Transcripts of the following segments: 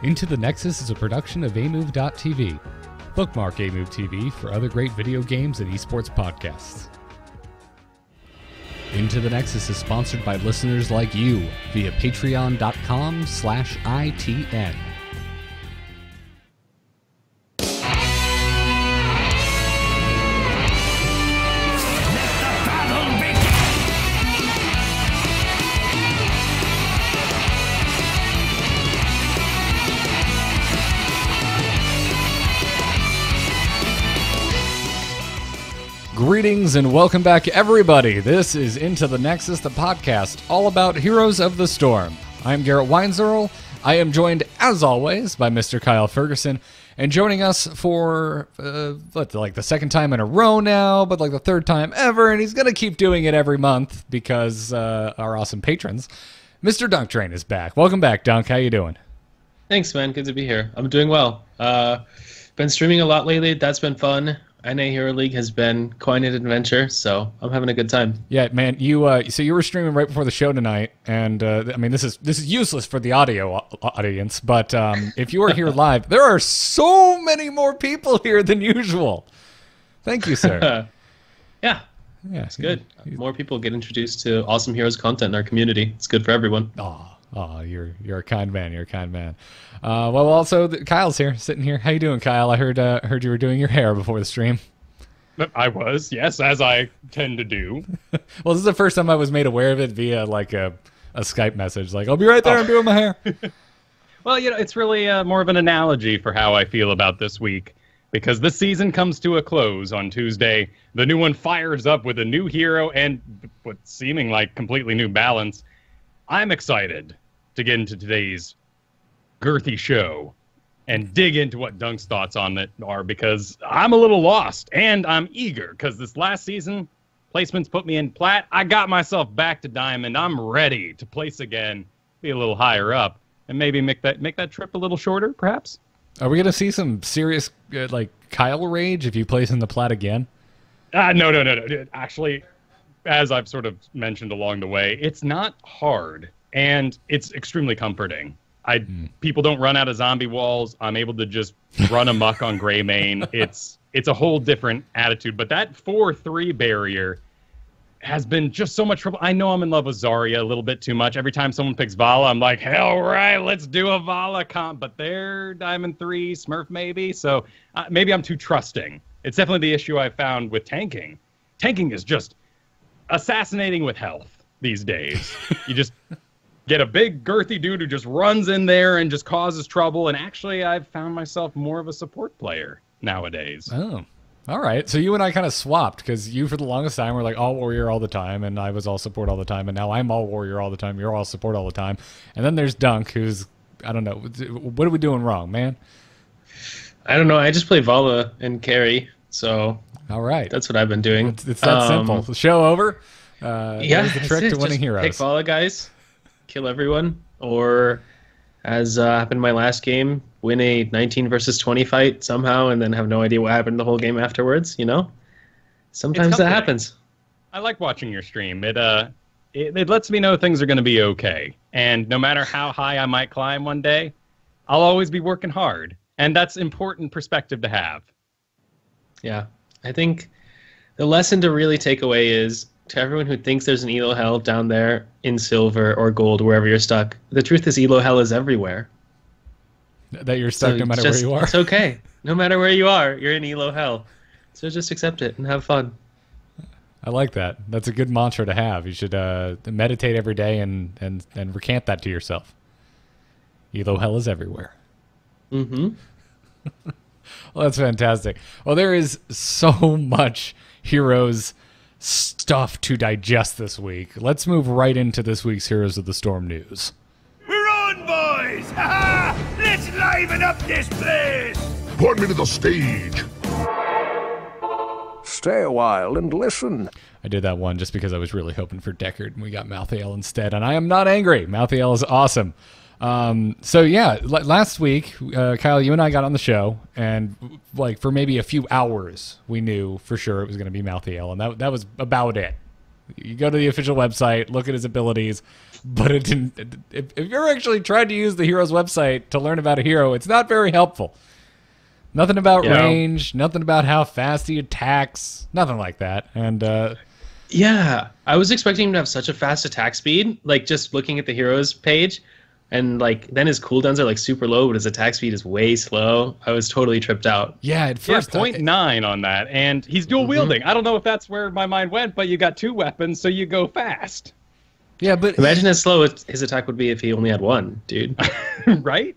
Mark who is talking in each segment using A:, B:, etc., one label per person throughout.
A: Into the Nexus is a production of amove.tv. Bookmark Amove TV for other great video games and esports podcasts. Into the Nexus is sponsored by listeners like you via patreon.com/ITN. Greetings and welcome back, everybody. This is Into the Nexus, the podcast all about Heroes of the Storm. I'm Garrett Weinzierl. I am joined, as always, by Mr. Kyle Fergusson, and joining us for, like the second time in a row now, but like the third time ever, and he's going to keep doing it every month because our awesome patrons, Mr. DunkTrain is back. Welcome back, Dunk. How you doing?
B: Thanks, man. Good to be here. I'm doing well. Been streaming a lot lately. That's been fun. NA Hero League has been quite an adventure, so I'm having a good time.
A: Yeah, man. So you were streaming right before the show tonight, and I mean this is useless for the audio audience, but if you are here live, there are so many more people here than usual. Thank you, sir.
B: Yeah, it's good. More people get introduced to awesome Heroes content in our community. It's good for everyone.
A: Oh, you're a kind man. You're a kind man. Well, also Kyle's here, sitting here. How you doing, Kyle? I heard you were doing your hair before the stream.
C: I was, yes, as I tend to do.
A: Well, this is the first time I was made aware of it via like a Skype message. Like, I'll be right there. I'm doing my hair.
C: Well, it's really more of an analogy for how I feel about this week, because this season comes to a close on Tuesday. The new one fires up with a new hero and what's seeming like completely new balance. I'm excited to get into today's girthy show and dig into what Dunk's thoughts on it are, because I'm a little lost and I'm eager, because this last season placements put me in plat. I got myself back to diamond. I'm ready to place again, be a little higher up, and maybe make that trip a little shorter, perhaps.
A: Are we gonna see some serious like Kyle rage if you place in the plat again?
C: No. Actually, as I've sort of mentioned along the way, it's not hard and it's extremely comforting. People don't run out of zombie walls. I'm able to just run amok on Grey Mane. It's a whole different attitude. But that 4-3 barrier has been just so much trouble. I know I'm in love with Zarya a little bit too much. Every time someone picks Vala, I'm like, hell right, let's do a Vala comp. But they're Diamond 3, Smurf maybe. So maybe I'm too trusting. It's definitely the issue I found with tanking. Tanking is just assassinating with health these days. You just get a big girthy dude who just runs in there and just causes trouble. And actually, I've found myself more of a support player nowadays.
A: Oh, all right. So you and I kind of swapped, because you for the longest time were like all warrior all the time, and I was all support all the time, and now I'm all warrior all the time. You're all support all the time. And then there's Dunk, who's, I don't know, what are we doing wrong, man?
B: I don't know. I just play Vala and carry, so
A: all right,
B: that's what I've been doing.
A: It's that simple. The show over.
B: Yeah,
A: the trick to winning heroes.
B: Pick Vala guys, kill everyone, or as happened in my last game, win a 19 versus 20 fight somehow, and then have no idea what happened the whole game afterwards. You know, sometimes that happens.
C: I like watching your stream. It lets me know things are going to be okay, and no matter how high I might climb one day, I'll always be working hard, and that's important perspective to have.
B: Yeah, I think the lesson to really take away is, to everyone who thinks there's an elo hell down there in silver or gold, wherever you're stuck, the truth is elo hell is everywhere.
A: That you're stuck no matter where you are.
B: It's okay. No matter where you are, you're in elo hell. So just accept it and have fun.
A: I like that. That's a good mantra to have. You should meditate every day and recant that to yourself. Elo hell is everywhere.
B: Mm-hmm.
A: Well, that's fantastic. Well, there is so much Heroes stuff to digest this week. Let's move right into this week's Heroes of the Storm news.
D: We're on, boys! Ha ha! Let's liven up this place!
E: Put me to the stage!
F: Stay a while and listen.
A: I did that one just because I was really hoping for Deckard, and we got Malthael instead, and I am not angry. Malthael is awesome. So yeah, last week, Kyle, you and I got on the show, and like for maybe a few hours, we knew for sure it was going to be Malthael, and that was about it. You go to the official website, look at his abilities, but it didn't. If you're actually trying to use the hero's website to learn about a hero, it's not very helpful. Nothing about range, nothing about how fast he attacks, nothing like that. And
B: yeah, I was expecting him to have such a fast attack speed, like just looking at the heroes page, and like then his cooldowns are like super low, but his attack speed is way slow. I was totally tripped out.
A: Yeah, at first,
C: 0.9 on that, and he's dual wielding. I don't know if that's where my mind went, but you got 2 weapons, so you go fast.
A: Yeah, but
B: imagine how slow his attack would be if he only had one, dude.
C: Right?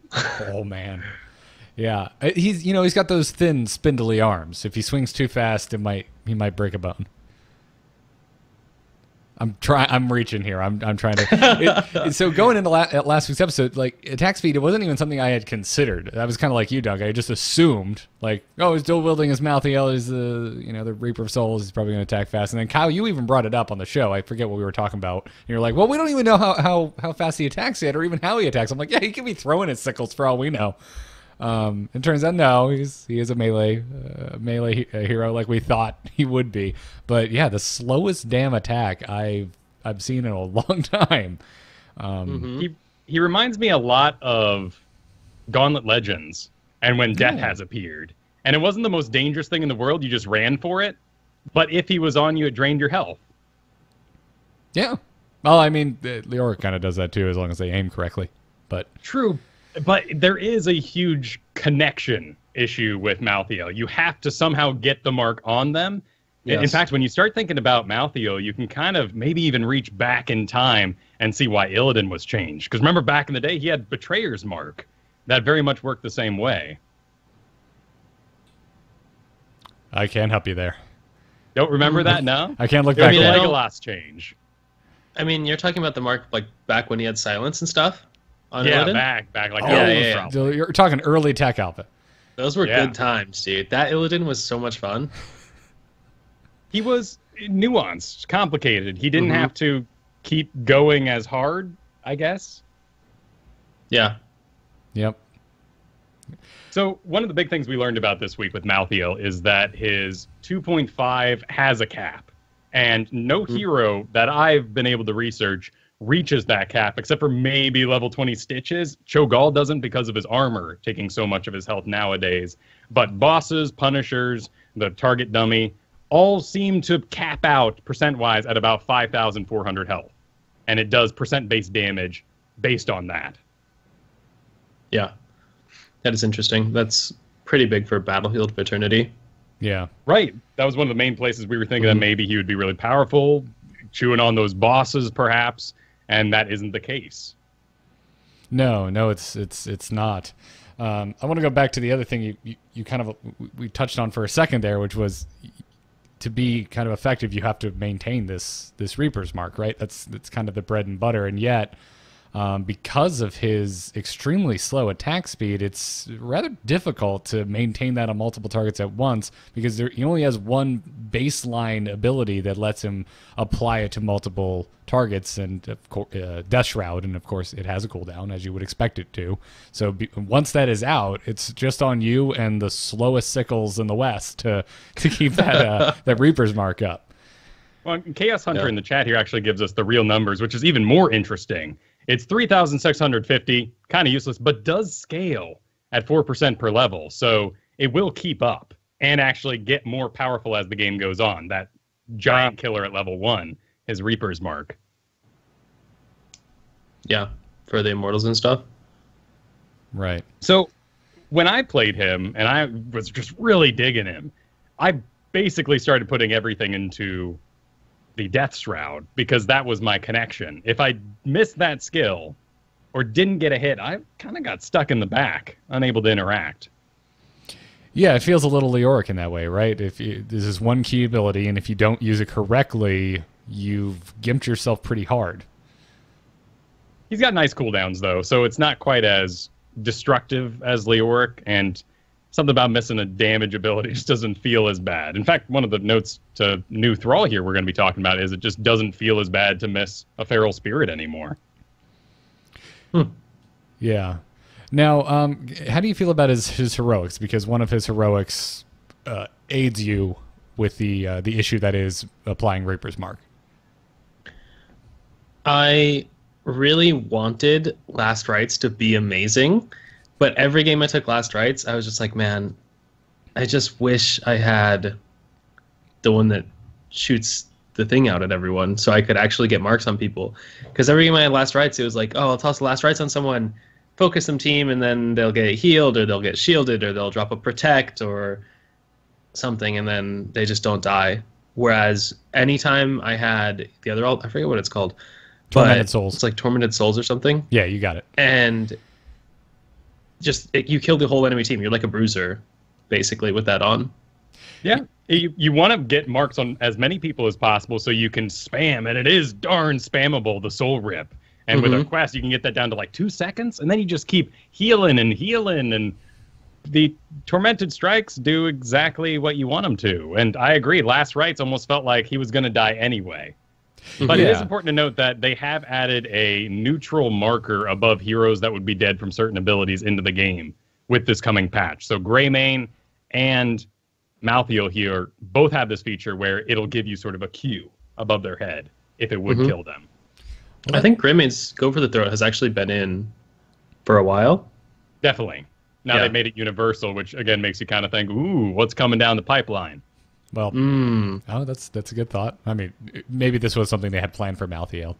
A: Oh man. Yeah, he's got those thin, spindly arms. If he swings too fast, he might break a bone. I'm reaching here. I'm trying to. So going into last week's episode, like attack speed, it wasn't even something I had considered. I was kind of like you, Doug. I just assumed like, oh, he's dual wielding his Malthael, is the Reaper of Souls. He's probably going to attack fast. And then Kyle, you even brought it up on the show. I forget what we were talking about. And you're like, well, we don't even know how fast he attacks yet, or even how he attacks. I'm like, yeah, he could be throwing his sickles for all we know. It turns out no, he is a melee hero like we thought he would be. But yeah, the slowest damn attack I've seen in a long time.
C: He reminds me a lot of Gauntlet Legends and when Death has appeared. And it wasn't the most dangerous thing in the world, you just ran for it. But if he was on you, it drained your health.
A: Yeah. Well, I mean, Leoric kind of does that too, as long as they aim correctly. But
C: true. But there is a huge connection issue with Malthael. You have to somehow get the mark on them. Yes. In fact, when you start thinking about Malthael, you can kind of maybe even reach back in time and see why Illidan was changed. Because remember, back in the day, he had Betrayer's Mark. That very much worked the same way.
A: I can't help you there.
C: Don't remember that, no?
A: I can't look back.
C: Legolas change.
B: I mean, you're talking about the mark like back when he had silence and stuff?
C: Yeah,
B: Illidan?
C: back like
B: yeah.
A: You're talking early tech alpha.
B: Those were good times, dude. That Illidan was so much fun.
C: He was nuanced, complicated. He didn't have to keep going as hard, I guess.
B: Yeah.
A: Yep.
C: So one of the big things we learned about this week with Malthael is that his 2.5 has a cap. And no hero that I've been able to research reaches that cap, except for maybe level 20 Stitches. Cho'Gall doesn't because of his armor taking so much of his health nowadays. But bosses, punishers, the target dummy, all seem to cap out percent-wise at about 5,400 health. And it does percent-based damage based on that.
B: Yeah. That is interesting. That's pretty big for Battlefield of Eternity.
A: Yeah.
C: Right. That was one of the main places we were thinking that maybe he would be really powerful, chewing on those bosses perhaps. And that isn't the case.
A: No, it's not. I want to go back to the other thing you kind of we touched on for a second there, which was to be kind of effective, you have to maintain this Reaper's Mark, right? That's kind of the bread and butter, and yet because of his extremely slow attack speed, it's rather difficult to maintain that on multiple targets at once because he only has one baseline ability that lets him apply it to multiple targets, and of course, Death Shroud, and of course it has a cooldown as you would expect it to. So once that is out, it's just on you and the slowest sickles in the West to keep that that Reaper's Mark up.
C: Well, Chaos Hunter in the chat here actually gives us the real numbers, which is even more interesting. It's 3,650, kind of useless, but does scale at 4% per level. So it will keep up and actually get more powerful as the game goes on. That giant killer at level 1, his Reaper's Mark.
B: Yeah, for the Immortals and stuff.
A: Right.
C: So when I played him, and I was just really digging him, I basically started putting everything into the Death Shroud because that was my connection. If I missed that skill or didn't get a hit, I kind of got stuck in the back, unable to interact.
A: Yeah, it feels a little Leoric in that way, right? This is one key ability, and if you don't use it correctly, you've gimped yourself pretty hard.
C: He's got nice cooldowns, though, so it's not quite as destructive as Leoric, and something about missing a damage ability just doesn't feel as bad. In fact, one of the notes to new Thrall here we're going to be talking about is it just doesn't feel as bad to miss a Feral Spirit anymore.
A: Yeah. Now, how do you feel about his heroics? Because one of his heroics aids you with the issue that is applying Reaper's Mark.
B: I really wanted Last Rites to be amazing, but every game I took Last Rites, I was just like, man, I just wish I had the one that shoots the thing out at everyone so I could actually get marks on people. Because every game I had Last Rites, it was like, oh, I'll toss the Last Rites on someone, focus some team, and then they'll get healed, or they'll get shielded, or they'll drop a protect, or something, and then they just don't die. Whereas anytime I had the other I forget what it's called.
A: Tormented Souls.
B: It's like Tormented Souls or something.
A: Yeah, you got it.
B: And you kill the whole enemy team. You're like a bruiser, basically, with that on.
C: Yeah. You want to get marks on as many people as possible so you can spam, and it is darn spammable, the Soul Rip. And with a quest, you can get that down to like 2 seconds, and then you just keep healing, and the Tormented Strikes do exactly what you want them to. And I agree, Last Rites almost felt like he was going to die anyway. But it is important to note that they have added a neutral marker above heroes that would be dead from certain abilities into the game with this coming patch. So Greymane and Malthael here both have this feature where it'll give you sort of a Q above their head if it would kill them.
B: I think Greymane's Go for the Throat has actually been in for a while.
C: Definitely. Now they've made it universal, which again makes you kind of think, ooh, what's coming down the pipeline?
A: Well, oh, that's a good thought. I mean, maybe this was something they had planned for Malthael.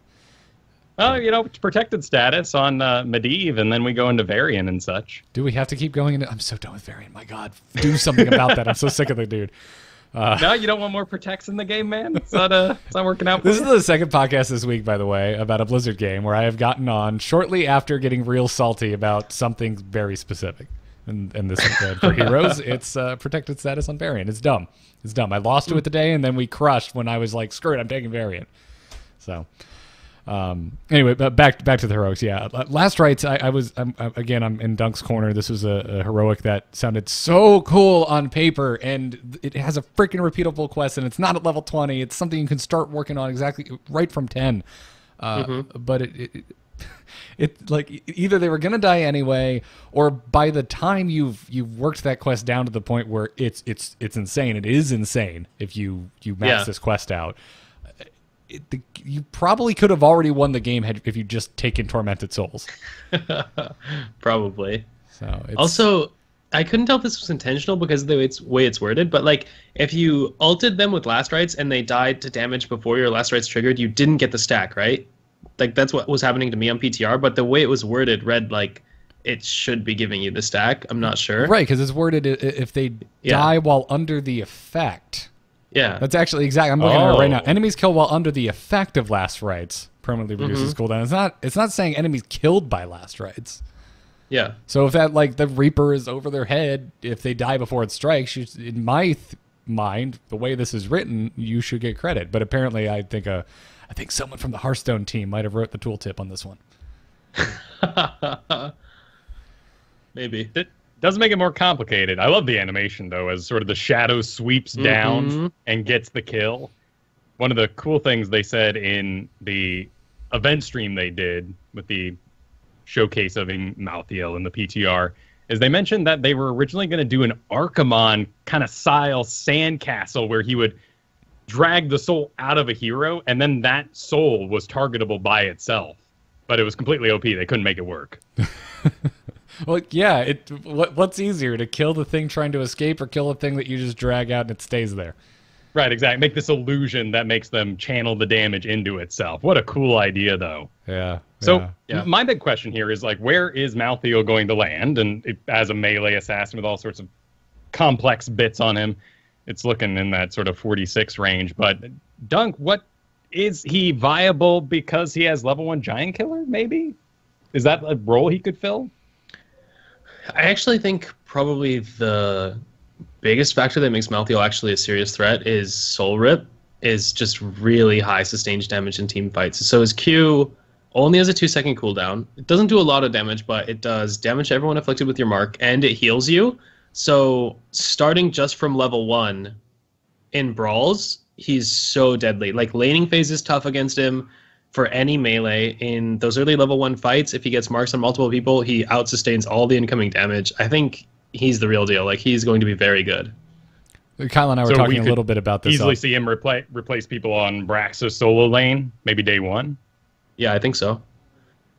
C: Well, it's protected status on Medivh, and then we go into Varian and such.
A: Do we have to keep going into... I'm so done with Varian. My God, do something about that. I'm so sick of the dude.
C: No, you don't want more protects in the game, man? It's not working out for
A: This
C: you?
A: is the second podcast this week, by the way, about a Blizzard game where I have gotten on shortly after getting real salty about something very specific. And this for heroes, it's protected status on Varian. It's dumb. It's dumb. I lost to it today, and then we crushed when I was like, screw it, I'm taking Varian. So... anyway, but back to the heroics. Yeah, Last Rites. I'm in Dunk's corner. This was a heroic that sounded so cool on paper, and it has a freaking repeatable quest, and it's not at level 20. It's something you can start working on exactly right from 10. But it like either they were gonna die anyway, or by the time you've worked that quest down to the point where it's insane. It is insane if you max this quest out. You probably could have already won the game if you just taken Tormented Souls.
B: Probably.
A: So
B: also, I couldn't tell if this was intentional because of the way it's worded, but like if you ulted them with Last Rites and they died to damage before your Last Rites triggered, you didn't get the stack, right? Like that's what was happening to me on PTR, but the way it was worded read like it should be giving you the stack. I'm not sure.
A: Right, because it's worded if they die while under the effect.
B: Yeah.
A: That's actually exactly. I'm looking at it right now. Enemies killed while under the effect of Last Rites permanently reduces cooldown. It's not saying enemies killed by Last Rites.
B: Yeah.
A: So if that like the Reaper is over their head, if they die before it strikes, in my mind, the way this is written, you should get credit. But apparently, I think someone from the Hearthstone team might have wrote the tooltip on this one.
B: Maybe.
C: It doesn't make it more complicated. I love the animation, though, as sort of the shadow sweeps down and gets the kill. One of the cool things they said in the event stream they did with the showcase of Malthael and the PTR is they mentioned that they were originally going to do an Archimon kind of style sandcastle where he would drag the soul out of a hero, and then that soul was targetable by itself. But it was completely OP. They couldn't make it work.
A: Well, yeah. What's easier, to kill the thing trying to escape or kill the thing that you just drag out and it stays there?
C: Right, exactly. Make this illusion that makes them channel the damage into itself. What a cool idea, though.
A: Yeah.
C: So my big question here is, like, where is Malthael going to land? And as a melee assassin with all sorts of complex bits on him, it's looking in that sort of 46 range. But Dunk, is he viable because he has level 1 Giant Killer, maybe? Is that a role he could fill?
B: I actually think probably the biggest factor that makes Malthael actually a serious threat is Soul Rip, is just really high sustained damage in team fights. So his Q only has a 2-second cooldown. It doesn't do a lot of damage, but it does damage to everyone afflicted with your mark, and it heals you. So starting just from level 1 in Brawls, he's so deadly. Like, laning phase is tough against him. For any melee in those early level 1 fights, if he gets marks on multiple people, he outsustains all the incoming damage. I think he's the real deal. Like, he's going to be very good.
A: Kyle and I were talking a little bit about this.
C: Easily see him replace people on Brax's solo lane, maybe day 1.
B: Yeah, I think so.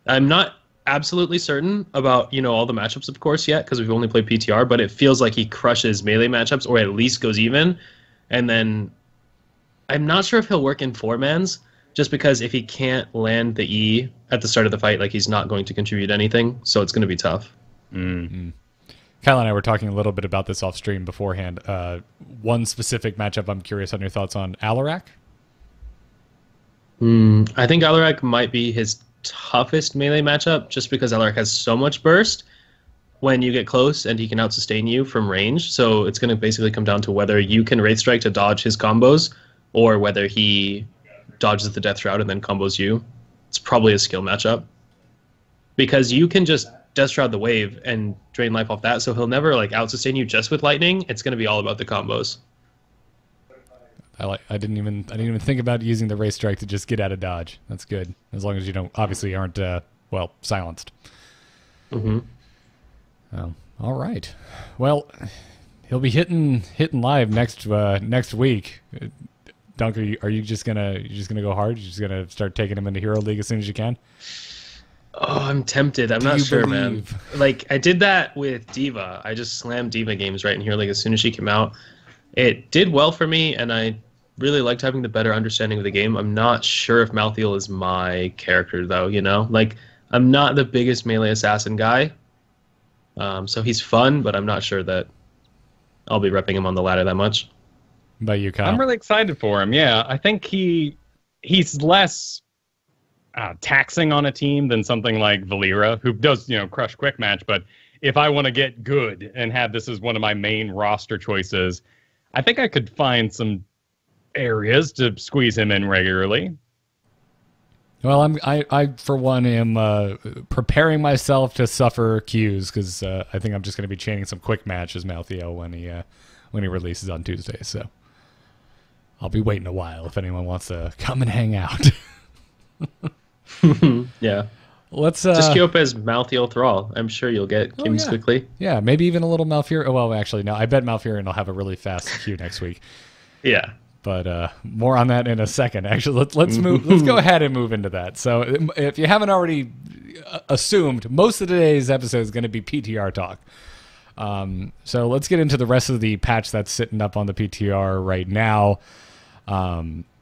B: I'm not absolutely certain about, all the matchups, of course, yet, because we've only played PTR, but it feels like he crushes melee matchups, or at least goes even. And then I'm not sure if he'll work in four-mans, just because if he can't land the E at the start of the fight, like, he's not going to contribute anything, so it's going to be tough.
A: Mm-hmm. Kyle and I were talking a little bit about this off stream beforehand. One specific matchup I'm curious on your thoughts on, Alarak?
B: I think Alarak might be his toughest melee matchup, just because Alarak has so much burst when you get close, and he can out-sustain you from range, so it's going to basically come down to whether you can Wraith Strike to dodge his combos, or whether he dodges the Death Shroud and then combos you. It's probably a skill matchup. Because you can just Death Shroud the wave and drain life off that, so he'll never out-sustain you just with lightning. It's going to be all about the combos.
A: I didn't even think about using the Wraith Strike to just get out of dodge. That's good, as long as you aren't silenced.
B: Mm-hmm.
A: Oh, all right. Well, he'll be hitting live next week. Dunk, are you just gonna go hard? You're just gonna start taking him into Hero League as soon as you can?
B: Oh, I'm tempted. I'm not sure, man. I did that with Diva. I just slammed Diva games right in Hero League as soon as she came out. It did well for me, and I really liked having the better understanding of the game. I'm not sure if Malthael is my character, though, I'm not the biggest melee assassin guy. So he's fun, but I'm not sure that I'll be repping him on the ladder that much.
A: But you, Kyle?
C: I'm really excited for him. Yeah, I think he's less taxing on a team than something like Valera, who does crush quick match. But if I want to get good and have this as one of my main roster choices, I think I could find some areas to squeeze him in regularly.
A: Well, I for one am preparing myself to suffer queues, because I think I'm just going to be chaining some quick matches Malthael when he releases on Tuesday. So I'll be waiting a while if anyone wants to come and hang out.
B: Yeah.
A: Let's
B: just queue up as Malthael Thrall. I'm sure you'll get games quickly.
A: Yeah, maybe even a little Malfurion. Well, actually, no. I bet Malfurion will have a really fast queue next week.
B: Yeah.
A: But more on that in a second. Actually, let's move. Let's go ahead and move into that. So, if you haven't already assumed, most of today's episode is going to be PTR talk. So let's get into the rest of the patch that's sitting up on the PTR right now.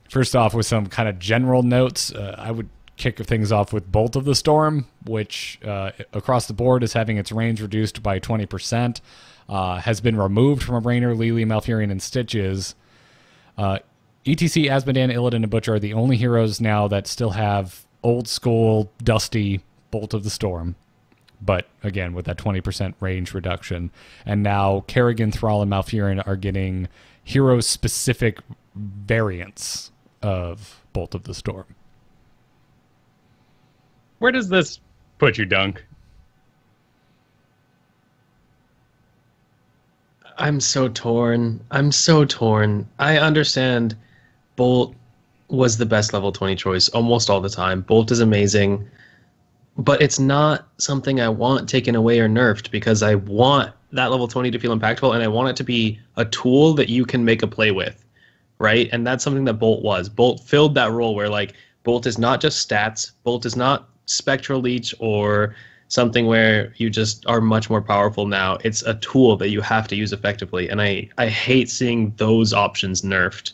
A: First off, with some kind of general notes, I would kick things off with Bolt of the Storm, which across the board is having its range reduced by 20%. Has been removed from Rainer, Lili, Malfurion, and Stitches. ETC, Asmodan, Illidan, and Butcher are the only heroes now that still have old school, dusty Bolt of the Storm. But again, with that 20% range reduction. And now Kerrigan, Thrall, and Malfurion are getting hero-specific variants of Bolt of the Storm.
C: Where does this put you, Dunk?
B: I'm so torn. I understand Bolt was the best level 20 choice almost all the time. Bolt is amazing, but it's not something I want taken away or nerfed, because I want that level 20 to feel impactful, and I want it to be a tool that you can make a play with, right? And that's something that Bolt was. Bolt filled that role where, Bolt is not just stats. Bolt is not Spectral Leech or something where you just are much more powerful now. It's a tool that you have to use effectively, and I hate seeing those options nerfed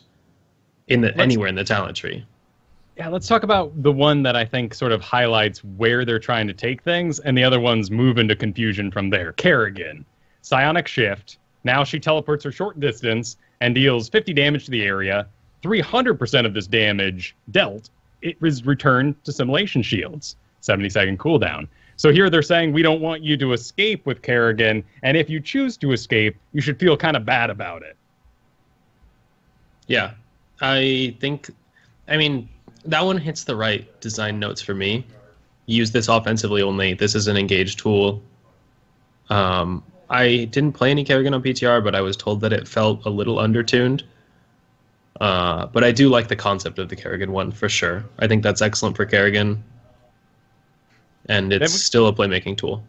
B: anywhere in the talent tree.
C: Yeah, let's talk about the one that I think sort of highlights where they're trying to take things, and the other ones move into confusion from there. Kerrigan, Psionic Shift. Now she teleports her short distance and deals 50 damage to the area. 300% of this damage dealt, it is returned to Simulation Shields. 70-second cooldown. So here they're saying we don't want you to escape with Kerrigan, and if you choose to escape, you should feel kind of bad about it.
B: Yeah, I mean, that one hits the right design notes for me. Use this offensively only. This is an engaged tool. I didn't play any Kerrigan on PTR, but I was told that it felt a little undertuned. But I do like the concept of the Kerrigan one for sure. I think that's excellent for Kerrigan. And it's still a playmaking tool.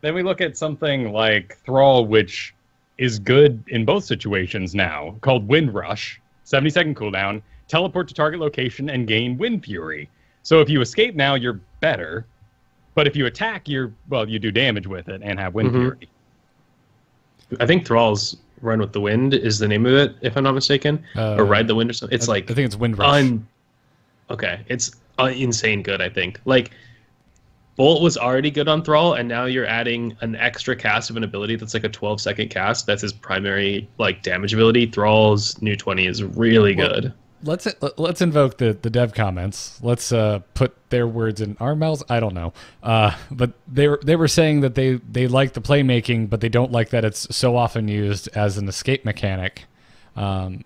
C: Then we look at something like Thrall, which is good in both situations now, called Wind Rush. 70-second cooldown, teleport to target location, and gain Wind Fury. So if you escape now, you're better. But if you attack, you do damage with it and have Wind Fury.
B: I think Thrall's Run with the Wind is the name of it, if I'm not mistaken. Or Ride the Wind or something. It's
A: I think it's Wind Rush.
B: Okay, it's insane good, I think. Like, Bolt was already good on Thrall, and now you're adding an extra cast of an ability that's like a 12-second cast. That's his primary like damage ability. Thrall's new 20 is really good.
A: Let's invoke the dev comments. Let's put their words in our mouths. I don't know, but they were saying that they like the playmaking, but they don't like that it's so often used as an escape mechanic. I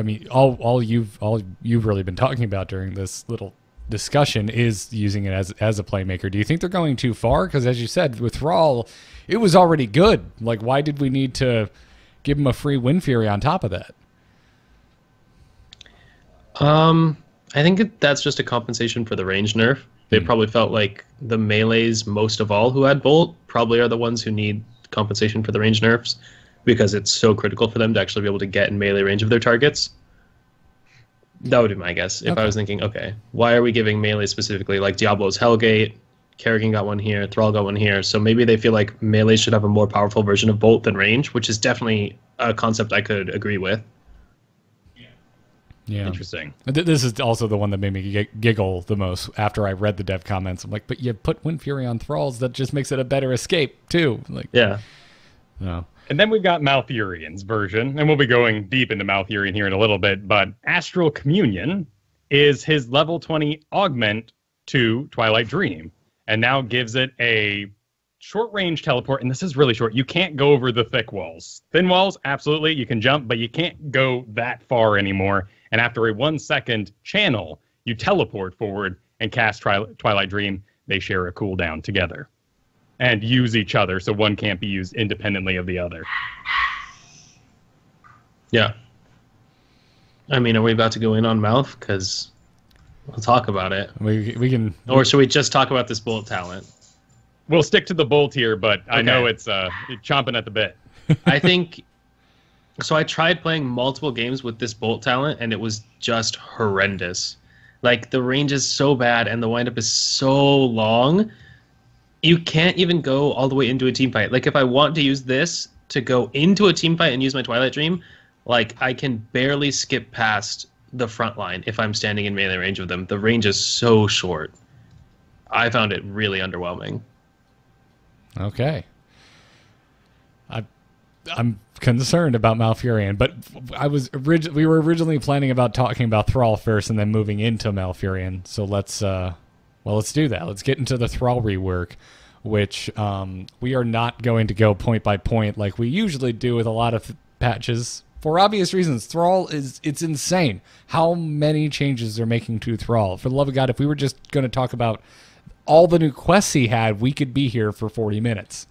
A: mean, all you've really been talking about during this little discussion is using it as a playmaker. Do you think they're going too far? Because as you said, with Thrall, it was already good. Like, why did we need to give him a free Wind Fury on top of that?
B: I think that's just a compensation for the range nerf. They probably felt like the melees, most of all, who had Bolt, probably are the ones who need compensation for the range nerfs, because it's so critical for them to actually be able to get in melee range of their targets. That would be my guess. If I was thinking, okay, why are we giving melee specifically? Like Diablo's Hellgate, Kerrigan got one here, Thrall got one here. So maybe they feel like melee should have a more powerful version of Bolt than range, which is definitely a concept I could agree with.
A: Yeah,
C: interesting.
A: This is also the one that made me giggle the most after I read the dev comments. I'm like, but you put Wind Fury on Thralls, that just makes it a better escape too. Like,
B: yeah,
A: no.
C: And then we've got Malfurion's version, and we'll be going deep into Malfurion here in a little bit. But Astral Communion is his level 20 augment to Twilight Dream, and now gives it a short range teleport. And this is really short. You can't go over the thick walls. Thin walls, absolutely, you can jump, but you can't go that far anymore. And after a 1 second channel, you teleport forward and cast Twilight Dream. They share a cooldown together and use each other, so one can't be used independently of the other.
B: Yeah. I mean, are we about to go in on Mouth? Because we'll talk about it.
A: We can.
B: Or should we just talk about this Bolt talent?
C: We'll stick to the Bolt here, but I know it's chomping at the bit.
B: I think... So I tried playing multiple games with this Bolt talent, and it was just horrendous. Like, the range is so bad, and the windup is so long, you can't even go all the way into a team fight. Like, if I want to use this to go into a team fight and use my Twilight Dream, like, I can barely skip past the front line if I'm standing in melee range of them. The range is so short. I found it really underwhelming.
A: Okay. I'm concerned about Malfurion, but we were originally planning about talking about Thrall first and then moving into Malfurion. So let's do that. Let's get into the Thrall rework, which we are not going to go point by point like we usually do with a lot of patches. For obvious reasons, Thrall it's insane how many changes they're making to Thrall. For the love of God, if we were just going to talk about all the new quests he had, we could be here for 40 minutes.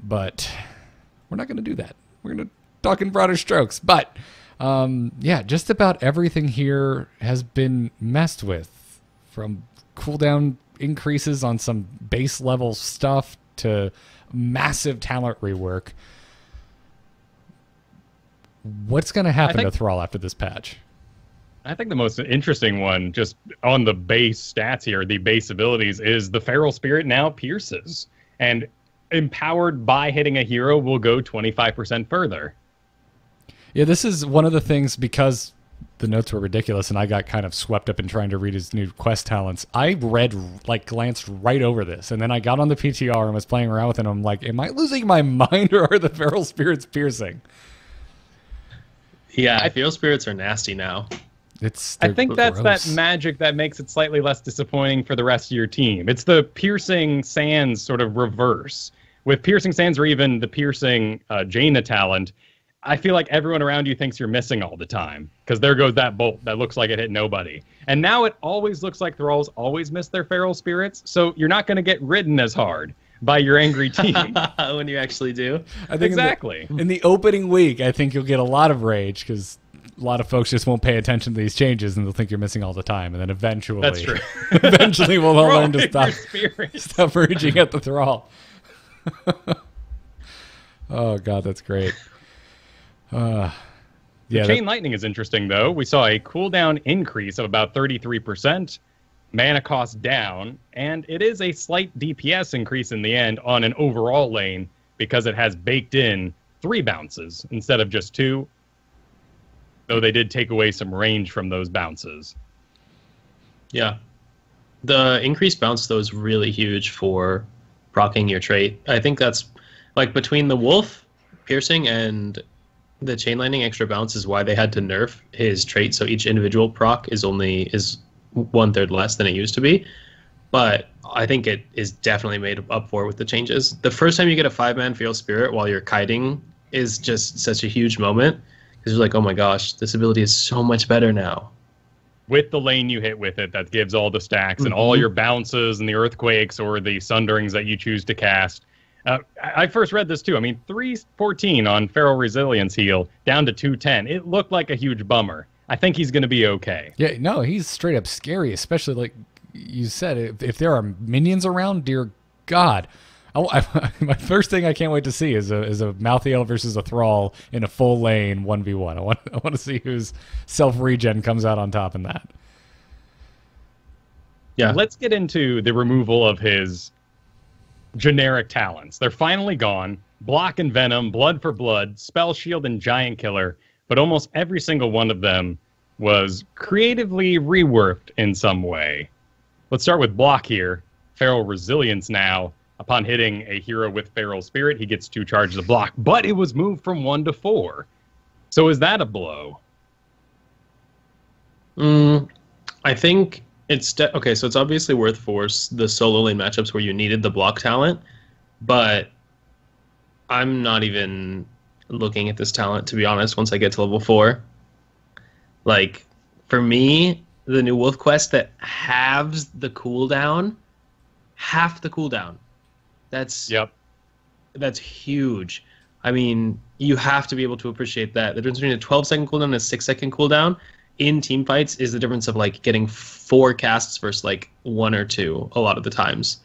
A: But we're not going to do that. We're going to talk in broader strokes. But, yeah, just about everything here has been messed with. From cooldown increases on some base level stuff to massive talent rework. What's going to happen to Thrall after this patch?
C: I think the most interesting one, just on the base stats here, the base abilities, is the Feral Spirit now pierces. And empowered by hitting a hero will go 25% further. Yeah, this is one of the things, because the notes were ridiculous and I got kind of swept up in trying to read his new quest talents. I glanced right over this, and then I got on the PTR and was playing around with it, and I'm like, am I losing my mind, or are the Feral Spirits piercing?
B: Yeah, Feral Spirits are nasty now.
C: I think that's
A: gross.
C: that magic that makes it slightly less disappointing for the rest of your team. It's the Piercing Sands sort of reverse. With Piercing Sands, or even the Piercing Jaina talent, I feel like everyone around you thinks you're missing all the time, because there goes that bolt that looks like it hit nobody. And now it always looks like Thralls always miss their Feral Spirits, so you're not going to get ridden as hard by your angry team.
B: When you actually do.
A: I think
C: exactly.
A: In the opening week, I think you'll get a lot of rage, because a lot of folks just won't pay attention to these changes and they'll think you're missing all the time. And then eventually,
C: that's true.
A: Eventually we'll all learn to stop raging at the Thrall. Oh God, that's great. Yeah,
C: Chain Lightning is interesting, though. We saw a cooldown increase of about 33%, mana cost down, and it is a slight DPS increase in the end on an overall lane because it has baked in 3 bounces instead of just 2, though they did take away some range from those bounces.
B: Yeah. The increased bounce, though, is really huge for proccing your trait. I think that's, like, between the Wolf, Piercing, and the Chain Lightning extra bounce is why they had to nerf his trait, so each individual proc is 1/3 less than it used to be. But I think it is definitely made up for with the changes. The first time you get a 5-man Feral Spirit while you're kiting is just such a huge moment, because you're like, oh my gosh, this ability is so much better now.
C: With the lane you hit with it, that gives all the stacks and all your bounces and the earthquakes or the sunderings that you choose to cast. I first read this too. I mean, 314 on Feral Resilience heal down to 210. It looked like a huge bummer. I think he's going to be okay.
A: Yeah, no, he's straight up scary, especially like you said, if there are minions around, dear God. My first thing I can't wait to see is a Malthael versus a Thrall in a full lane 1v1. I want to see whose self-regen comes out on top in that.
B: Yeah.
C: Let's get into the removal of his generic talents. They're finally gone. Block and Venom, Blood for Blood, Spell Shield, and Giant Killer. But almost every single one of them was creatively reworked in some way. Let's start with Block here. Feral Resilience now. Upon hitting a hero with Feral Spirit, he gets 2 charges of block, but it was moved from 1 to 4. So is that a blow?
B: I think it's okay. So it's obviously worth for the solo lane matchups where you needed the block talent, but I'm not even looking at this talent, to be honest. Once I get to level 4, like for me, the new Wolf quest that halves the cooldown, half the cooldown. That's huge. I mean, you have to be able to appreciate that. The difference between a 12-second cooldown and a 6-second cooldown in team fights is the difference of like getting 4 casts versus like 1 or 2 a lot of the times.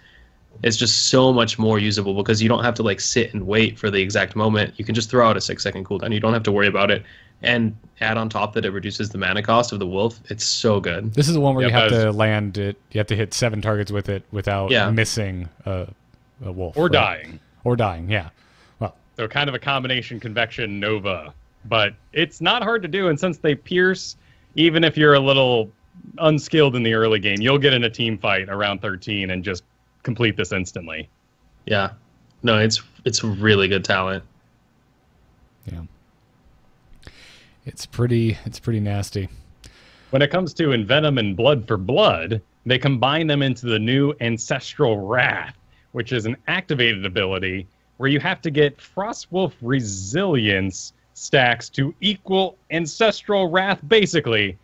B: It's just so much more usable because you don't have to like sit and wait for the exact moment. You can just throw out a 6-second cooldown. You don't have to worry about it. And add on top that it reduces the mana cost of the Wolf. It's so good.
A: This is the one where you have to land it. You have to hit 7 targets with it without missing a wolf.
C: Or dying.
A: Or dying, yeah. Well,
C: so kind of a combination Convection Nova. But it's not hard to do, and since they pierce, even if you're a little unskilled in the early game, you'll get in a team fight around 13 and just complete this instantly.
B: Yeah. No, it's really good talent.
A: Yeah. It's pretty nasty.
C: When it comes to Envenom and Blood for Blood, they combine them into the new Ancestral Wrath, which is an activated ability where you have to get Frostwolf Resilience stacks to equal Ancestral Wrath. Basically,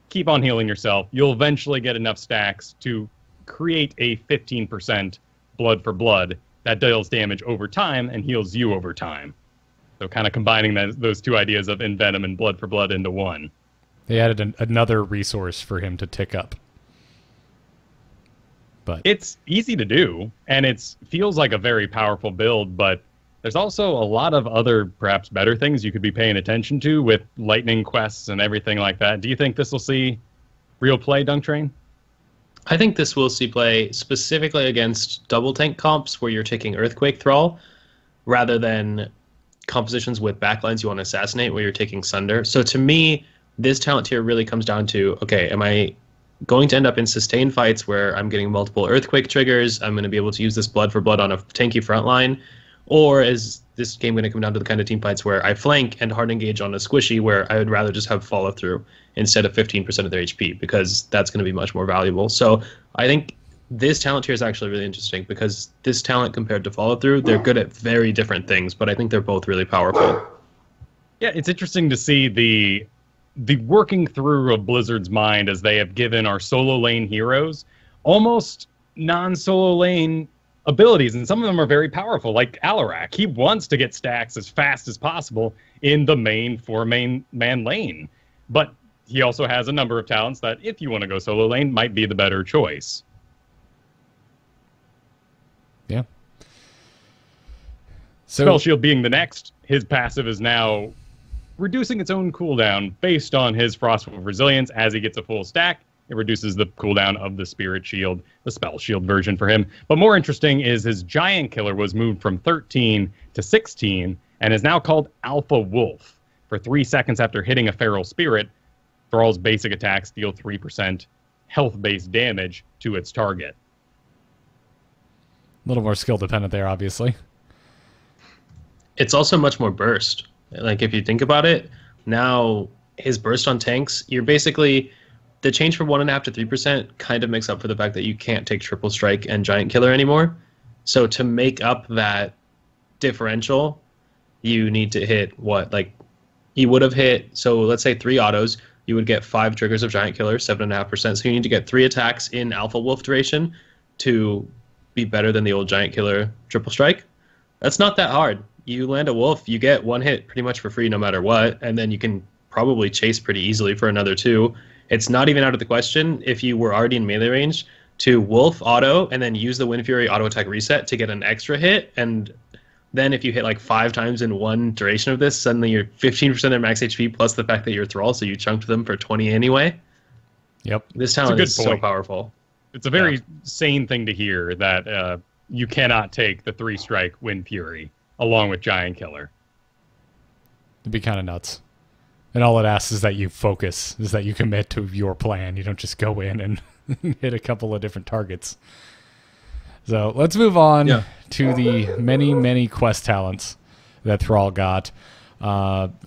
C: keep on healing yourself. You'll eventually get enough stacks to create a 15% Blood for Blood that deals damage over time and heals you over time. So kind of combining those 2 ideas of Envenom and Blood for Blood into one.
A: They added another resource for him to tick up. But
C: it's easy to do, and it feels like a very powerful build, but there's also a lot of other, perhaps better things you could be paying attention to with lightning quests and everything like that. Do you think this will see real play, DunkTrain?
B: I think this will see play specifically against double tank comps where you're taking Earthquake Thrall rather than compositions with backlines you want to assassinate where you're taking Sunder. So to me, this talent tier really comes down to, okay, am I going to end up in sustained fights where I'm getting multiple Earthquake triggers, I'm going to be able to use this Blood for Blood on a tanky front line, or is this game going to come down to the kind of team fights where I flank and hard engage on a squishy where I would rather just have follow through instead of 15% of their HP, because that's going to be much more valuable. So I think this talent tier is actually really interesting because this talent compared to follow through, they're good at very different things, but I think they're both really powerful.
C: Yeah, it's interesting to see the working through of Blizzard's mind as they have given our solo lane heroes almost non-solo lane abilities, and some of them are very powerful, like Alarak. He wants to get stacks as fast as possible in the main 4-man lane, but he also has a number of talents that, if you want to go solo lane, might be the better choice.
A: Yeah.
C: Spell Shield being the next, his passive is now reducing its own cooldown based on his Frostwolf resilience. As he gets a full stack, it reduces the cooldown of the Spirit Shield, the Spell Shield version for him. But more interesting is his Giant Killer was moved from 13 to 16 and is now called Alpha Wolf. For 3 seconds after hitting a Feral Spirit, Thrall's basic attacks deal 3% health-based damage to its target.
A: A little more skill dependent there, obviously.
B: It's also much more burst. Like, if you think about it, now his burst on tanks, you're basically... The change from 1.5 to 3% kind of makes up for the fact that you can't take Triple Strike and Giant Killer anymore. So to make up that differential, you need to hit what? Like, you would have hit, so let's say 3 autos, you would get 5 triggers of Giant Killer, 7.5%. So you need to get 3 attacks in Alpha Wolf duration to be better than the old Giant Killer Triple Strike. That's not that hard. You land a Wolf, you get 1 hit pretty much for free no matter what, and then you can probably chase pretty easily for another 2. It's not even out of the question if you were already in melee range to Wolf auto and then use the Wind Fury auto attack reset to get an extra hit. And then if you hit like 5 times in one duration of this, suddenly you're 15% of their max HP plus the fact that you're Thrall, so you chunked them for 20 anyway.
A: Yep.
B: This talent is so powerful.
C: It's a very sane thing to hear that you cannot take the 3-strike Wind Fury along with Giant Killer.
A: It'd be kind of nuts. And all it asks is that you focus, is that you commit to your plan. You don't just go in and hit a couple of different targets. So let's move on to the many, many quest talents that Thrall got.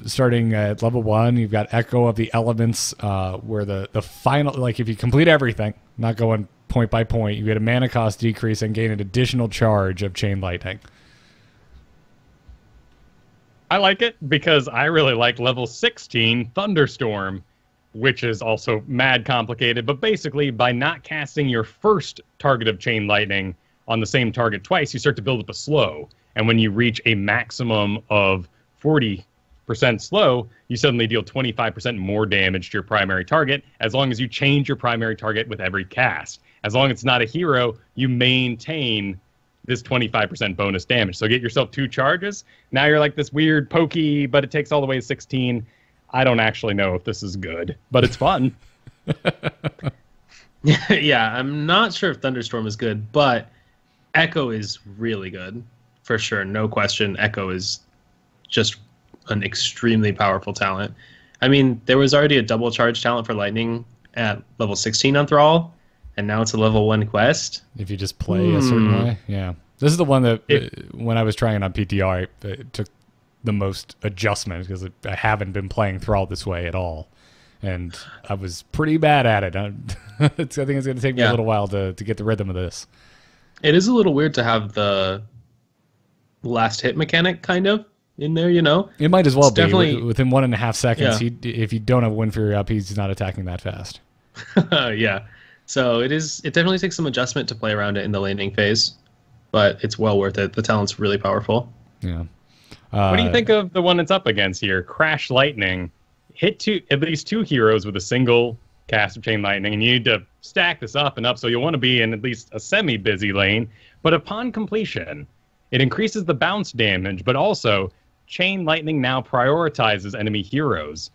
A: Starting at level 1, you've got Echo of the Elements, where the final, like if you complete everything, not going point by point, you get a mana cost decrease and gain an additional charge of Chain Lightning.
C: I like it because I really like level 16 Thunderstorm, which is also mad complicated. But basically, by not casting your first target of Chain Lightning on the same target twice, you start to build up a slow. And when you reach a maximum of 40% slow, you suddenly deal 25% more damage to your primary target, as long as you change your primary target with every cast. As long as it's not a hero, you maintain this 25% bonus damage. So get yourself 2 charges. Now you're like this weird pokey, but it takes all the way to 16. I don't actually know if this is good, but it's fun.
B: Yeah, I'm not sure if Thunderstorm is good, but Echo is really good. For sure, no question. Echo is just an extremely powerful talent. I mean, there was already a double charge talent for Lightning at level 16 on Thrall, and now it's a level 1 quest.
A: If you just play a certain way. Yeah. This is the one that, when I was trying it on PTR, it took the most adjustment because I haven't been playing Thrall this way at all. And I was pretty bad at it. I think it's going to take me a little while to get the rhythm of this. It
B: is a little weird to have the last hit mechanic kind of in there, you know?
A: It might as well be. Definitely, within 1.5 seconds, if you don't have Wind Fury up, he's not attacking that fast.
B: Yeah. So it definitely takes some adjustment to play around it in the laning phase, but it's well worth it. The talent's really powerful.
A: Yeah.
C: What do you think of the one it's up against here? Crash Lightning. Hit at least 2 heroes with a single cast of Chain Lightning, and you need to stack this up and up, so you'll want to be in at least a semi-busy lane. But upon completion, it increases the bounce damage, but also Chain Lightning now prioritizes enemy heroes.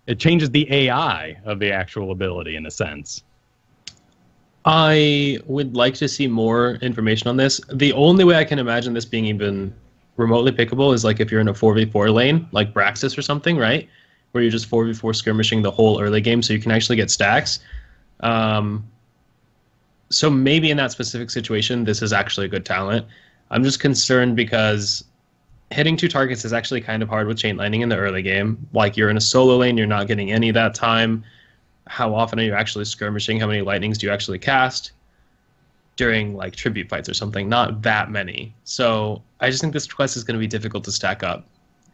C: It changes the AI of the actual ability, in a sense.
B: I would like to see more information on this. The only way I can imagine this being even remotely pickable is like if you're in a 4v4 lane, like Braxis or something, right? Where you're just 4v4 skirmishing the whole early game so you can actually get stacks. So maybe in that specific situation, this is actually a good talent. I'm just concerned because hitting 2 targets is actually kind of hard with Chain Lightning in the early game. Like you're in a solo lane, you're not getting any that time. How often are you actually skirmishing? How many lightnings do you actually cast during like tribute fights or something? Not that many. So I just think this quest is going to be difficult to stack up.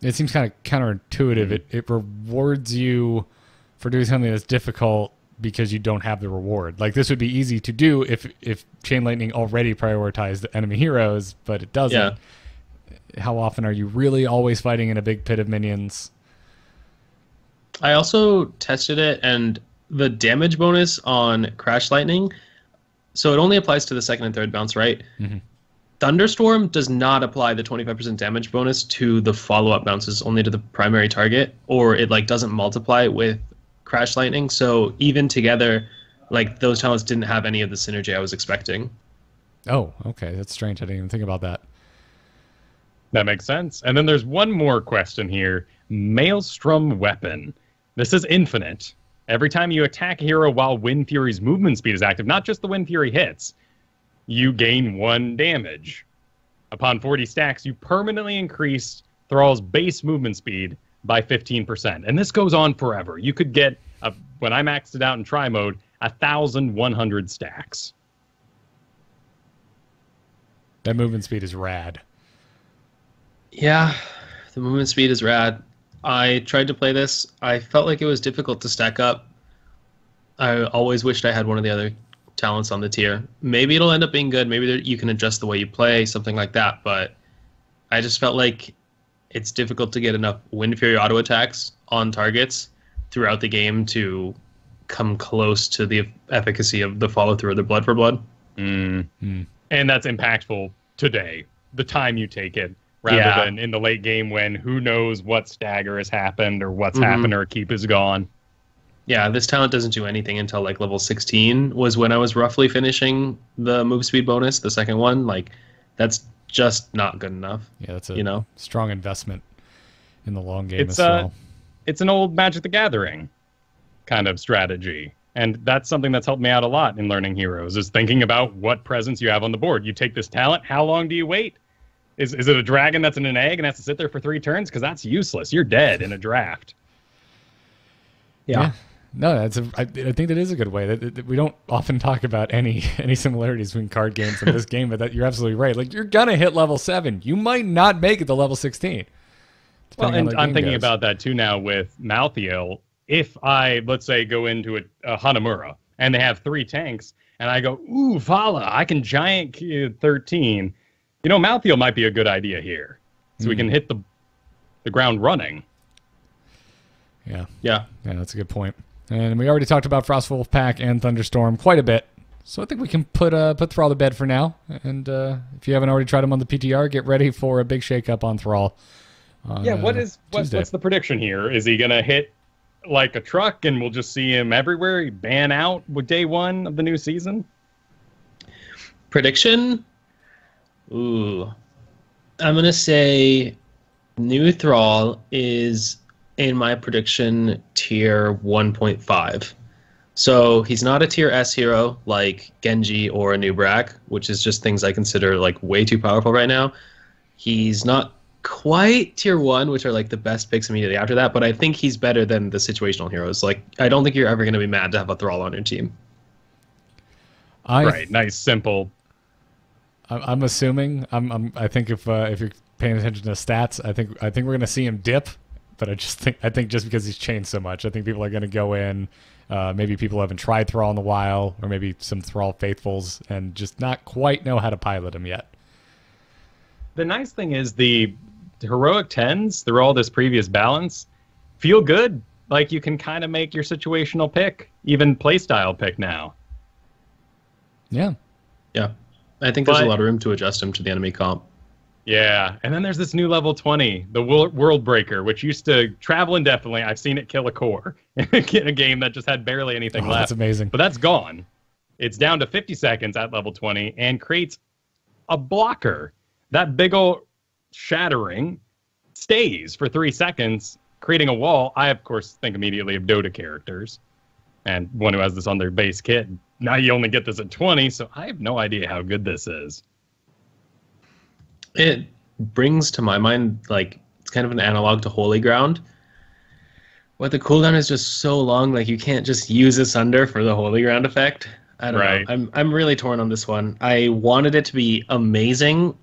A: It seems kind of counterintuitive. It rewards you for doing something that's difficult because you don't have the reward. Like this would be easy to do if Chain Lightning already prioritized the enemy heroes, but it doesn't. Yeah. How often are you really always fighting in a big pit of minions?
B: I also tested it, and the damage bonus on Crash Lightning, so it only applies to the second and third bounce, right?
A: Mm-hmm.
B: Thunderstorm does not apply the 25% damage bonus to the follow-up bounces, only to the primary target, or it like doesn't multiply with Crash Lightning. So even together, like those talents didn't have any of the synergy I was expecting.
A: Oh, okay. That's strange. I didn't even think about that.
C: That makes sense. And then there's one more question here. Maelstrom Weapon. This is infinite. Every time you attack a hero while Wind Fury's movement speed is active, not just the Wind Fury hits, you gain 1 damage. Upon 40 stacks, you permanently increase Thrall's base movement speed by 15%. And this goes on forever. You could get, when I maxed it out in try mode, 1,100 stacks.
A: That movement speed is rad.
B: Yeah, the movement speed is rad. I tried to play this. I felt like it was difficult to stack up. I always wished I had one of the other talents on the tier. Maybe it'll end up being good. Maybe you can adjust the way you play, something like that. But I just felt like it's difficult to get enough Wind Fury auto attacks on targets throughout the game to come close to the efficacy of the follow through of the Blood for Blood.
C: And that's impactful today, the time you take it, rather than in the late game when who knows what stagger has happened or what's happened or a keep is gone.
B: Yeah, this talent doesn't do anything until like level 16 was when I was roughly finishing the move speed bonus, the second one. Like, that's just not good enough.
A: Yeah, that's a strong investment in the long game
C: It's
A: as well.
C: It's an old Magic the Gathering kind of strategy. And that's something that's helped me out a lot in learning heroes, is thinking about what presence you have on the board. You take this talent, how long do you wait? Is it a dragon that's in an egg and has to sit there for 3 turns? Because that's useless. You're dead in a draft.
A: Yeah. No, I think that is a good way. That we don't often talk about any similarities between card games and this game, but that you're absolutely right. Like, you're gonna hit level 7. You might not make it to level 16.
C: Well, and I'm thinking about that too now with Malthael. If I, let's say, go into a Hanamura and they have 3 tanks, and I go, ooh, Vala, I can giant 13. You know, Malthael might be a good idea here, so we can hit the ground running.
A: Yeah, that's a good point. And we already talked about Frostwolf Pack and Thunderstorm quite a bit, so I think we can put Thrall to bed for now. And if you haven't already tried him on the PTR, get ready for a big shakeup on Thrall.
C: What's the prediction here? Is he gonna hit like a truck, and we'll just see him everywhere? He ban out with day 1 of the new season?
B: Prediction? Ooh. I'm going to say new Thrall is, in my prediction, tier 1.5. So he's not a tier S hero like Genji or a new Brack, which is just things I consider like way too powerful right now. He's not quite tier 1, which are like the best picks immediately after that, but I think he's better than the situational heroes. Like, I don't think you're ever going to be mad to have a Thrall on your team.
C: Right, nice, simple.
A: I'm assuming. I think if you're paying attention to stats, I think we're going to see him dip. But I think just because he's changed so much, I think people are going to go in. Maybe people haven't tried Thrall in a while, or maybe some Thrall faithfuls, and just not quite know how to pilot him yet.
C: The nice thing is the heroic 10s, through all this previous balance, feel good. Like, you can kind of make your situational pick, even playstyle pick now.
A: Yeah.
B: I think there's a lot of room to adjust him to the enemy comp.
C: Yeah, and then there's this new level 20, the World Breaker, which used to travel indefinitely. I've seen it kill a core in a game that just had barely anything left.
A: That's amazing.
C: But that's gone. It's down to 50 seconds at level 20 and creates a blocker. That big ol' shattering stays for 3 seconds, creating a wall. I, of course, think immediately of Dota characters and one who has this on their base kit. Now you only get this at 20, so I have no idea how good this is.
B: It brings to my mind, like, it's kind of an analog to Holy Ground. But the cooldown is just so long, like, you can't just use Asunder for the Holy Ground effect. I don't know. I'm really torn on this one. I wanted it to be amazing.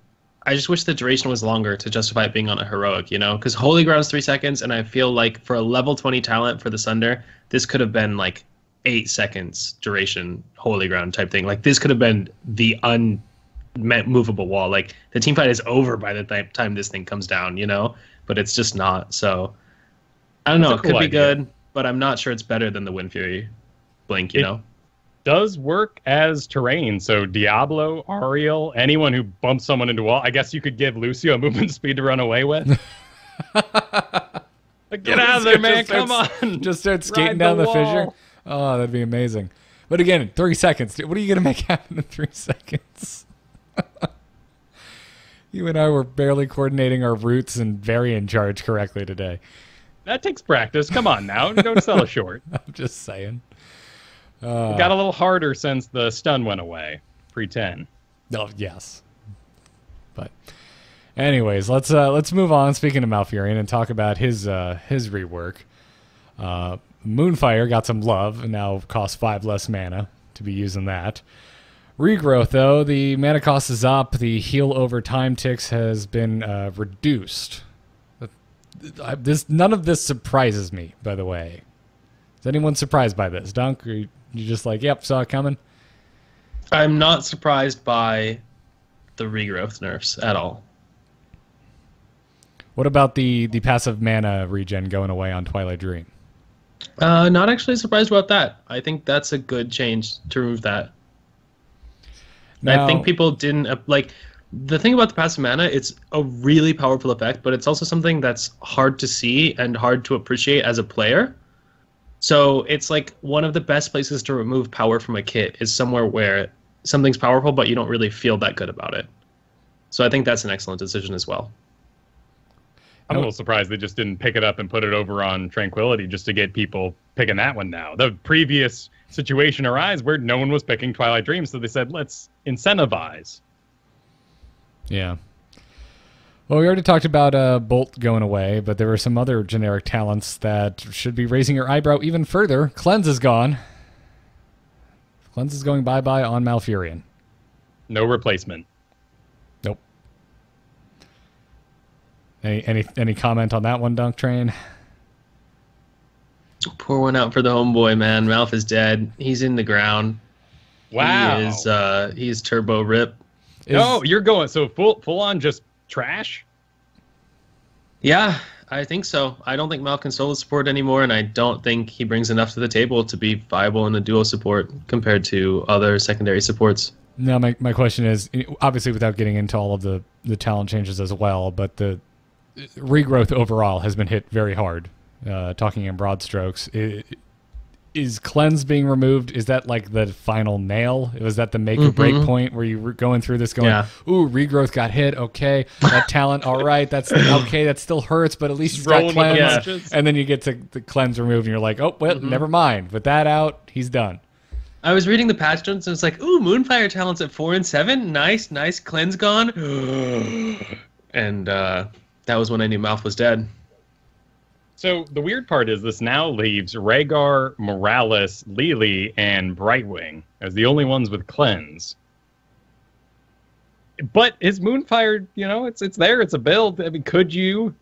B: I just wish the duration was longer to justify it being on a heroic, you know? Because Holy Ground's 3 seconds, and I feel like for a level 20 talent for the Sunder, this could have been, like, 8 seconds duration Holy Ground type thing. Like, this could have been the unmovable wall. Like, the team fight is over by the time this thing comes down, you know? But it's just not. So, I don't know. It could be good, but I'm not sure it's better than the Wind Fury Blink, you know?
C: does work as terrain. So Diablo, Ariel, anyone who bumps someone into a wall, I guess you could give Lucio movement speed to run away with. Get out of there, man. Come on.
A: Just start skating down the fissure. Oh, that'd be amazing. But again, 3 seconds. What are you going to make happen in 3 seconds? You and I were barely coordinating our routes and variant charge correctly today.
C: That takes practice. Come on now. Don't sell us short.
A: I'm just saying.
C: It got a little harder since the stun went away. Pre-10.
A: Oh, yes. But anyways, let's move on. Speaking of Malfurion, and talk about his rework. Moonfire got some love and now costs 5 less mana to be using that. Regrowth, though, the mana cost is up. The heal over time ticks has been reduced. None of this surprises me, by the way. Is anyone surprised by this? Dunk, or you just like, yep, saw it coming?
B: I'm not surprised by the regrowth nerfs at all.
A: What about the passive mana regen going away on Twilight Dream?
B: Not actually surprised about that. I think that's a good change to remove that.
A: Now,
B: I think people didn't like the thing about the passive mana. It's a really powerful effect, but it's also something that's hard to see and hard to appreciate as a player. So it's like one of the best places to remove power from a kit is somewhere where something's powerful, but you don't really feel that good about it. So I think that's an excellent decision as well.
C: I'm a little surprised they just didn't pick it up and put it over on Tranquility just to get people picking that one now. The previous situation arose where no one was picking Twilight Dream, so they said, let's incentivize.
A: Yeah. Well, we already talked about Bolt going away, but there were some other generic talents that should be raising your eyebrow even further. Cleanse is gone. Cleanse is going bye-bye on Malfurion.
C: No replacement.
A: Nope. Any comment on that one, DunkTrain?
B: Pour one out for the homeboy, man. Malf is dead. He's in the ground.
C: Wow.
B: He is turbo rip.
C: No, you're going so full on just trash?
B: Yeah, I think so. I don't think Malf can solo support anymore, and I don't think he brings enough to the table to be viable in a duo support compared to other secondary supports.
A: No, my question is, obviously without getting into all of the talent changes as well, but the regrowth overall has been hit very hard, talking in broad strokes. Is Cleanse being removed? Is that like the final nail? Was that the make or break point where you were going through this going, ooh, regrowth got hit, okay, that talent, all right, that's okay, that still hurts, but at least he's got Cleanse. And then you get to the Cleanse removed and you're like, oh, well, never mind. With that out, he's done.
B: I was reading the patch notes and it's like, ooh, Moonfire talent's at 4 and 7. Nice, Cleanse gone. And that was when I knew Malf was dead.
C: So the weird part is this now leaves Rhaegar, Morales, Lily, and Brightwing as the only ones with Cleanse. But is Moonfire, it's there, it's a build. I mean, could you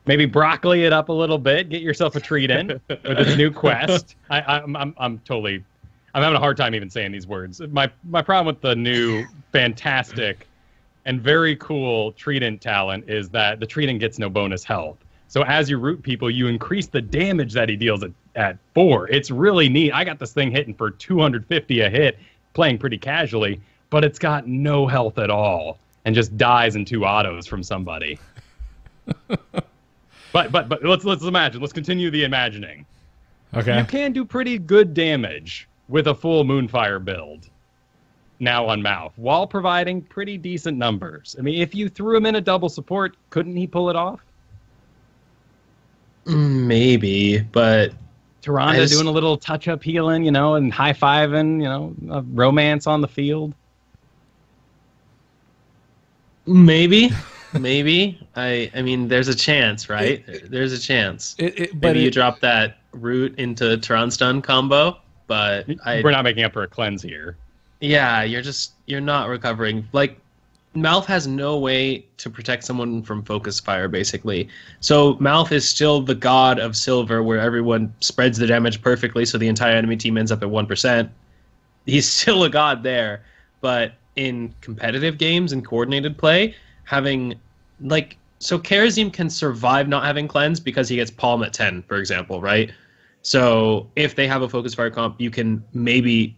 C: maybe broccoli it up a little bit, get yourself a treat in with its new quest? I'm having a hard time even saying these words. My problem with the new fantastic and very cool Trident talent is that the Trident gets no bonus health. So as you root people, you increase the damage that he deals at 4. It's really neat. I got this thing hitting for 250 a hit, playing pretty casually, but it's got no health at all and just dies in 2 autos from somebody. but let's imagine. Let's continue the imagining.
A: Okay.
C: You can do pretty good damage with a full Moonfire build now on Malf, while providing pretty decent numbers. I mean, if you threw him in a double support, couldn't he pull it off?
B: Maybe, but
C: Tyrande doing a little touch-up healing, and high-fiving, romance on the field.
B: Maybe. I mean, there's a chance, right? There's a chance. Maybe you drop that root into Tron stun combo, but
C: we're not making up for a cleanse here.
B: Yeah, you're not recovering. Like, Malf has no way to protect someone from focus fire, basically. So Malf is still the god of silver, where everyone spreads the damage perfectly, so the entire enemy team ends up at 1%. He's still a god there, but in competitive games and coordinated play, having so Kharazim can survive not having cleanse because he gets palm at 10, for example, right? So if they have a focus fire comp, you can maybe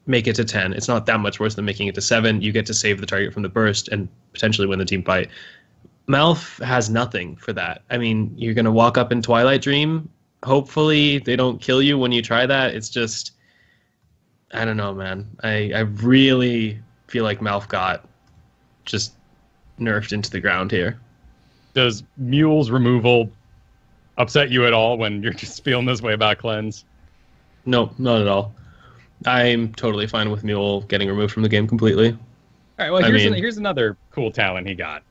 B: make it to 10. It's not that much worse than making it to 7. You get to save the target from the burst and potentially win the team fight. Malf has nothing for that. I mean, you're going to walk up in Twilight Dream. Hopefully they don't kill you when you try that. It's just, I don't know, man. I really feel like Malf got just nerfed into the ground here.
C: Does Mule's removal upset you at all when you're just feeling this way about Cleanse?
B: No, not at all. I'm totally fine with Mule getting removed from the game completely.
C: All right, well, here's another cool talent he got.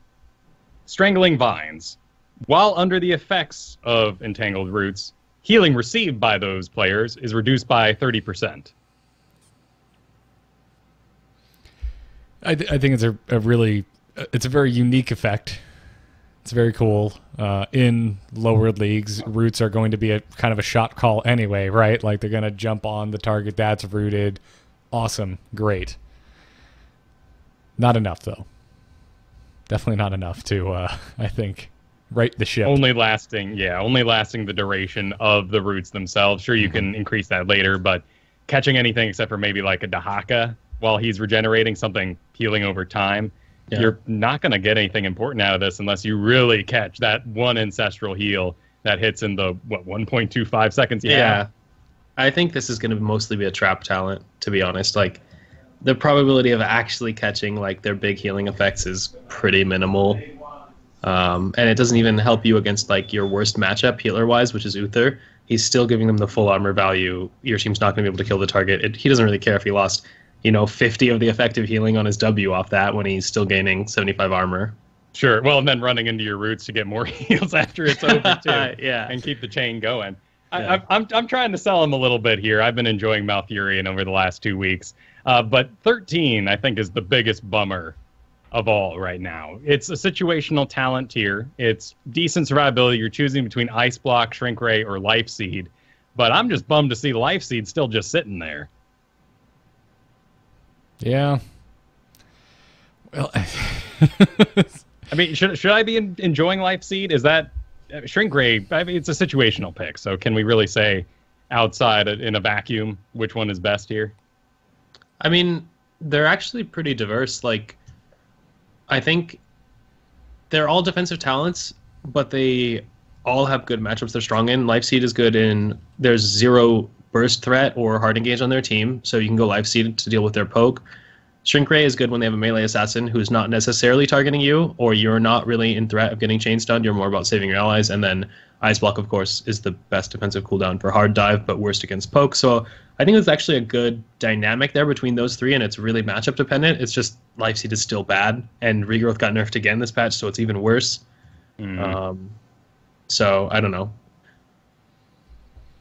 C: Strangling Vines. While under the effects of Entangled Roots, healing received by those players is reduced by 30%.
A: I think it's it's a very unique effect. It's very cool. In lower leagues, roots are going to be a kind of a shot call anyway, right? Like they're going to jump on the target that's rooted. Awesome. Great. Not enough, though. Definitely not enough to, I think, right the ship.
C: Only lasting the duration of the roots themselves. Sure, you can increase that later, but catching anything except for maybe like a Dahaka while he's regenerating, something healing over time, you're not going to get anything important out of this unless you really catch that one ancestral heal that hits in the, 1.25 seconds?
B: Yeah. I think this is going to mostly be a trap talent, to be honest. Like, the probability of actually catching like their big healing effects is pretty minimal. And it doesn't even help you against like your worst matchup healer-wise, which is Uther. He's still giving them the full armor value. Your team's not going to be able to kill the target. He doesn't really care if he lost 50 of the effective healing on his W off that when he's still gaining 75 armor.
C: Sure. Well, and then running into your roots to get more heals after it's over, too.
B: Yeah.
C: And keep the chain going.
B: Yeah.
C: I'm trying to sell him a little bit here. I've been enjoying Malfurion over the last 2 weeks. But 13, I think, is the biggest bummer of all right now. It's a situational talent tier. It's decent survivability. You're choosing between Ice Block, Shrink Ray, or Life Seed. But I'm just bummed to see Life Seed still just sitting there.
A: Yeah. Well,
C: I mean, should I be enjoying Life Seed? Is that Shrink Ray? I mean, it's a situational pick. So can we really say outside in a vacuum which one is best here?
B: I mean, they're actually pretty diverse. Like, I think they're all defensive talents, but they all have good matchups they're strong in. Life Seed is good in there's 0 burst threat or hard engage on their team, so you can go Life Seed to deal with their poke. Shrink Ray is good when they have a melee assassin who's not necessarily targeting you, or you're not really in threat of getting chain stunned. You're more about saving your allies. And then Ice Block, of course, is the best defensive cooldown for hard dive, but worst against poke. So I think it's actually a good dynamic there between those three, and it's really matchup dependent. It's just Life Seed is still bad, and Regrowth got nerfed again this patch, so it's even worse. So I don't know.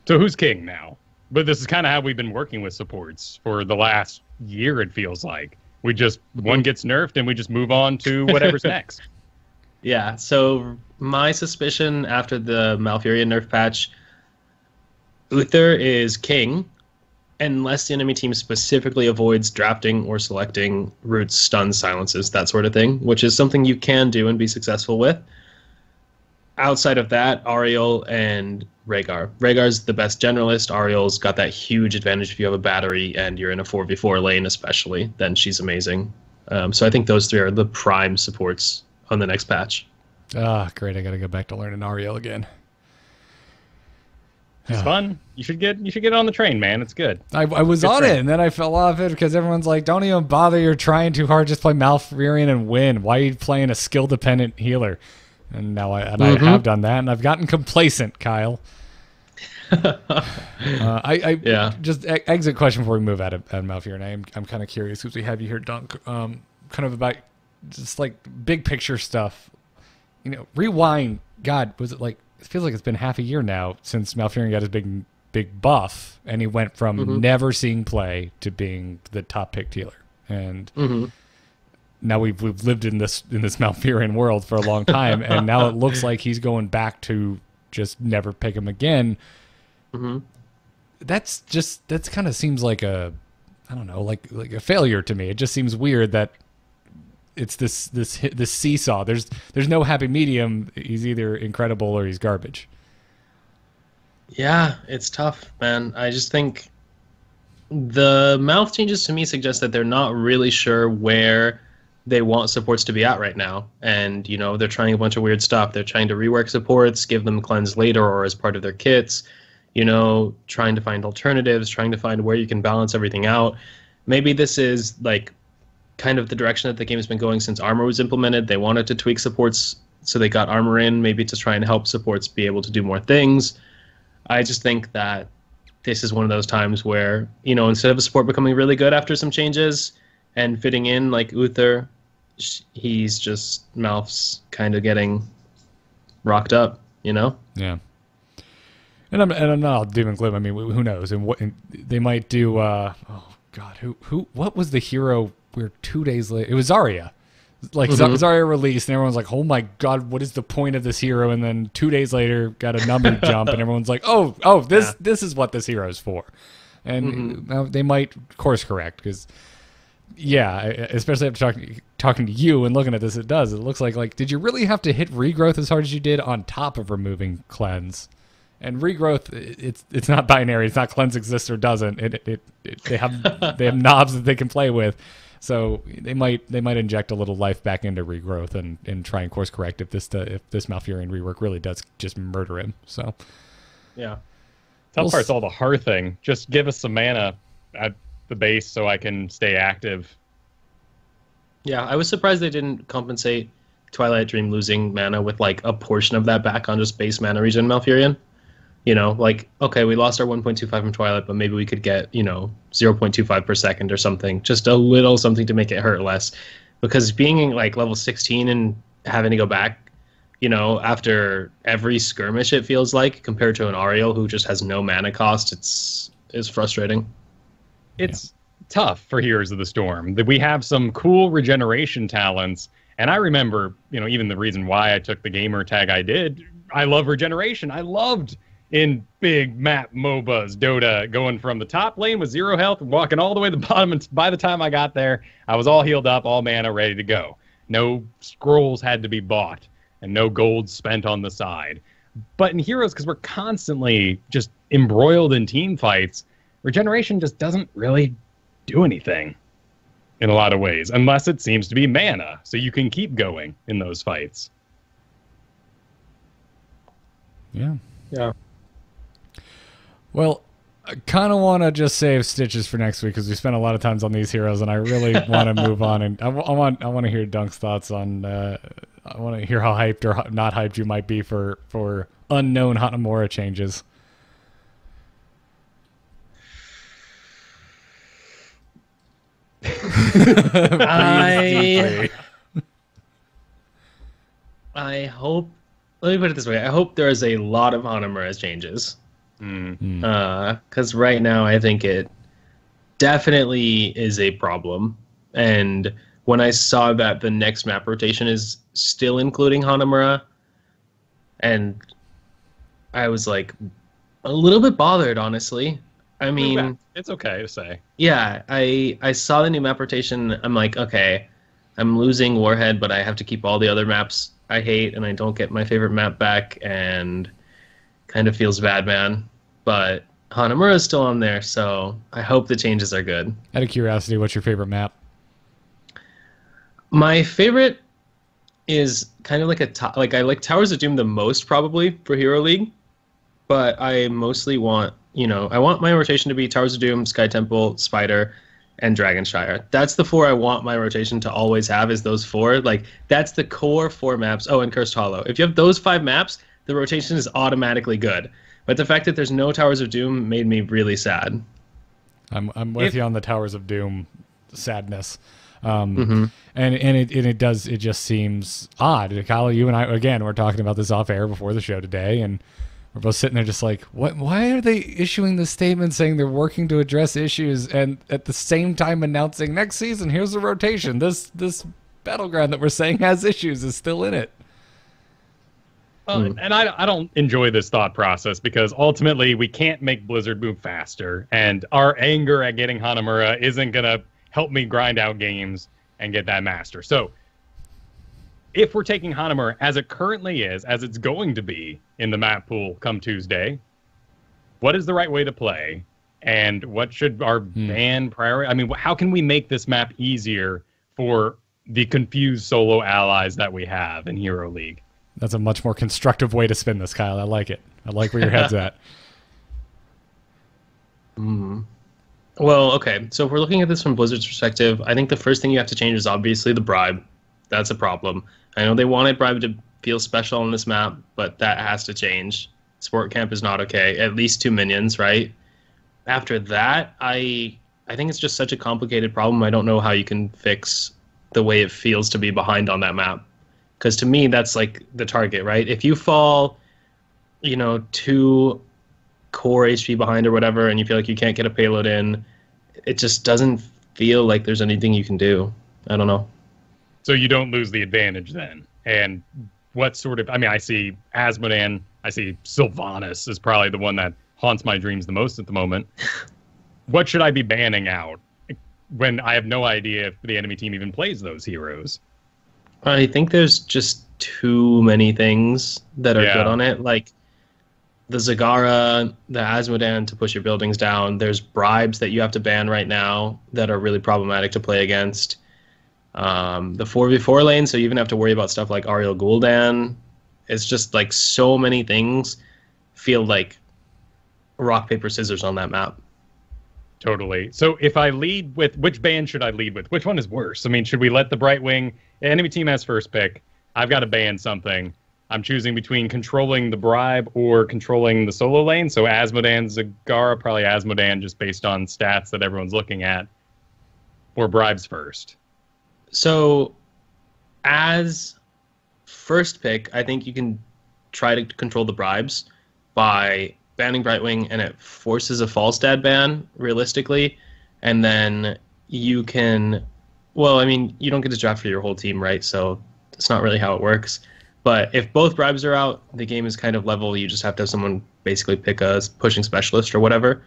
C: So who's king now? But this is kind of how we've been working with supports for the last year, it feels like. We just, one gets nerfed and we just move on to whatever's next.
B: Yeah, so my suspicion after the Malfurion nerf patch, Uther is king, unless the enemy team specifically avoids drafting or selecting roots, stuns, silences, that sort of thing, which is something you can do and be successful with. Outside of that, Ariel and Rhaegar. Rhaegar's the best generalist. Ariel's got that huge advantage if you have a battery and you're in a 4v4 lane especially, then she's amazing. So I think those three are the prime supports on the next patch.
A: Great. I got to go back to learning Ariel again.
C: It's fun. You should get on the train, man. It's good.
A: I was on it, and then I fell off it because everyone's like, don't even bother. You're trying too hard. Just play Malfurion and win. Why are you playing a skill-dependent healer? And now I have done that, and I've gotten complacent, Kyle. Just exit question before we move out of Malfurion. I'm kind of curious because we have you here, Dunk, kind of about just like big picture stuff. Rewind. God, was it like? It feels like it's been half a year now since Malfurion got his big buff, and he went from never seeing play to being the top picked healer. And now we've lived in this Malfurion world for a long time, and now it looks like he's going back to just never pick him again. That's kind of seems like a, I don't know, like a failure to me. It just seems weird that it's this seesaw. There's no happy medium. He's either incredible or he's garbage.
B: Yeah, it's tough, man. I just think The mouth changes to me suggest that they're not really sure where they want supports to be at right now. And, you know, they're trying a bunch of weird stuff. They're trying to rework supports, give them cleanse later or as part of their kits, you know, trying to find alternatives, trying to find where you can balance everything out. Maybe this is like kind of the direction that the game has been going since armor was implemented. They wanted to tweak supports, so they got armor in, maybe to try and help supports be able to do more things. I just think that this is one of those times where, you know, instead of a support becoming really good after some changes and fitting in like Uther, he's just Malf's kind of getting rocked up, you know?
A: Yeah. And I'm not doom and gloom. I mean, who knows? And what they might do. Oh God, what was the hero? Where 2 days later it was Zarya. Like Zarya released, and everyone's like, "Oh my God, what is the point of this hero?" And then 2 days later, got a number jump, and everyone's like, "Oh, this is what this hero is for." And they might course correct because, yeah, especially after talking to you and looking at this, it looks like did you really have to hit regrowth as hard as you did on top of removing cleanse? And regrowth, it's not binary. It's not cleanse exists or doesn't. They have knobs that they can play with. So they might inject a little life back into regrowth and try and course correct if this Malfurion rework really does just murder him. So
B: yeah,
C: tough part's all the hearthing. Just give us some mana at the base so I can stay active.
B: Yeah, I was surprised they didn't compensate Twilight Dream losing mana with like a portion of that back on just base mana regen Malfurion. You know, like, okay, we lost our 1.25 from Twilight, but maybe we could get, you know, 0.25 per second or something. Just a little something to make it hurt less. Because being in, like, level 16 and having to go back, you know, after every skirmish, it feels like, compared to an Ariel who just has no mana cost, it's frustrating.
C: It's tough for Heroes of the Storm. We have some cool regeneration talents, and I remember, you know, even the reason why I took the gamer tag I did, I love regeneration. I loved in big map MOBAs, Dota, going from the top lane with 0 health, walking all the way to the bottom, and by the time I got there, I was all healed up, all mana, ready to go. No scrolls had to be bought, and no gold spent on the side. But in Heroes, because we're constantly just embroiled in team fights, regeneration just doesn't really do anything in a lot of ways, unless it seems to be mana, so you can keep going in those fights.
A: Yeah.
B: Yeah.
A: Well, I kind of want to just save Stitches for next week because we spent a lot of times on these heroes, and I really want to move on. And I want to hear Dunk's thoughts on. I want to hear how hyped or not hyped you might be for unknown Hanamura changes.
B: I hope. Let me put it this way: I hope there is a lot of Hanamura's changes. Because right now I think it definitely is a problem. And when I saw that the next map rotation is still including Hanamura, and I was like a little bit bothered, honestly. I mean,
C: it's okay to say.
B: Yeah, I saw the new map rotation. I'm like, okay, I'm losing Warhead, but I have to keep all the other maps I hate, and I don't get my favorite map back, and kind of feels bad, man. But Hanamura is still on there, so I hope the changes are good.
A: Out of curiosity, what's your favorite map?
B: My favorite is kind of like I like Towers of Doom the most probably for Hero League, but I mostly want, you know, I want my rotation to be Towers of Doom, Sky Temple, Spider, and Dragonshire. That's the 4 I want my rotation to always have, is those 4. Like, that's the core 4 maps. Oh, and Cursed Hollow. If you have those 5 maps, the rotation is automatically good. But the fact that there's no Towers of Doom made me really sad.
A: I'm with you on the Towers of Doom sadness. And it just seems odd. Kyle, you and I, again, we're talking about this off air before the show today, and we're both sitting there just like, why are they issuing this statement saying they're working to address issues and at the same time announcing next season, here's the rotation. This battleground that we're saying has issues is still in it.
C: And I don't enjoy this thought process because ultimately we can't make Blizzard move faster, and our anger at getting Hanamura isn't going to help me grind out games and get that master. So if we're taking Hanamura as it currently is, as it's going to be in the map pool come Tuesday, what is the right way to play? And what should our ban priority? I mean, how can we make this map easier for the confused solo allies that we have in Hero League?
A: That's a much more constructive way to spin this, Kyle. I like it. I like where your head's at.
B: Well, okay. So if we're looking at this from Blizzard's perspective, I think the first thing you have to change is obviously the bribe. That's a problem. I know they wanted bribe to feel special on this map, but that has to change. Sport Camp is not okay. At least 2 minions, right? After that, I think it's just such a complicated problem. I don't know how you can fix the way it feels to be behind on that map. Because to me, that's like the target, right? If you fall, 2 core HP behind or whatever, and you feel like you can't get a payload in, it just doesn't feel like there's anything you can do. I don't know.
C: So you don't lose the advantage then. And what sort of, I see Asmodan, I see Sylvanas is probably the one that haunts my dreams the most at the moment. What should I be banning out when I have no idea if the enemy team even plays those heroes?
B: I think there's just too many things that are good on it. Like the Zagara, the Asmodan to push your buildings down. There's bribes that you have to ban right now that are really problematic to play against. The 4v4 lane, so you even have to worry about stuff like Ariel Gul'dan. It's just like so many things feel like rock, paper, scissors on that map.
C: Totally. So if I lead with, which ban should I lead with? Which one is worse? I mean, should we let the Brightwing, enemy team has first pick, I've got to ban something. I'm choosing between controlling the bribe or controlling the solo lane. So Asmodan, Zagara, probably Asmodan just based on stats that everyone's looking at. Or bribes first.
B: So as first pick, I think you can try to control the bribes by banning Brightwing, and it forces a Falstad ban, realistically. And then you can... Well, I mean, you don't get to draft for your whole team, right? So that's not really how it works. But if both bribes are out, the game is kind of level. You just have to have someone basically pick a pushing specialist or whatever.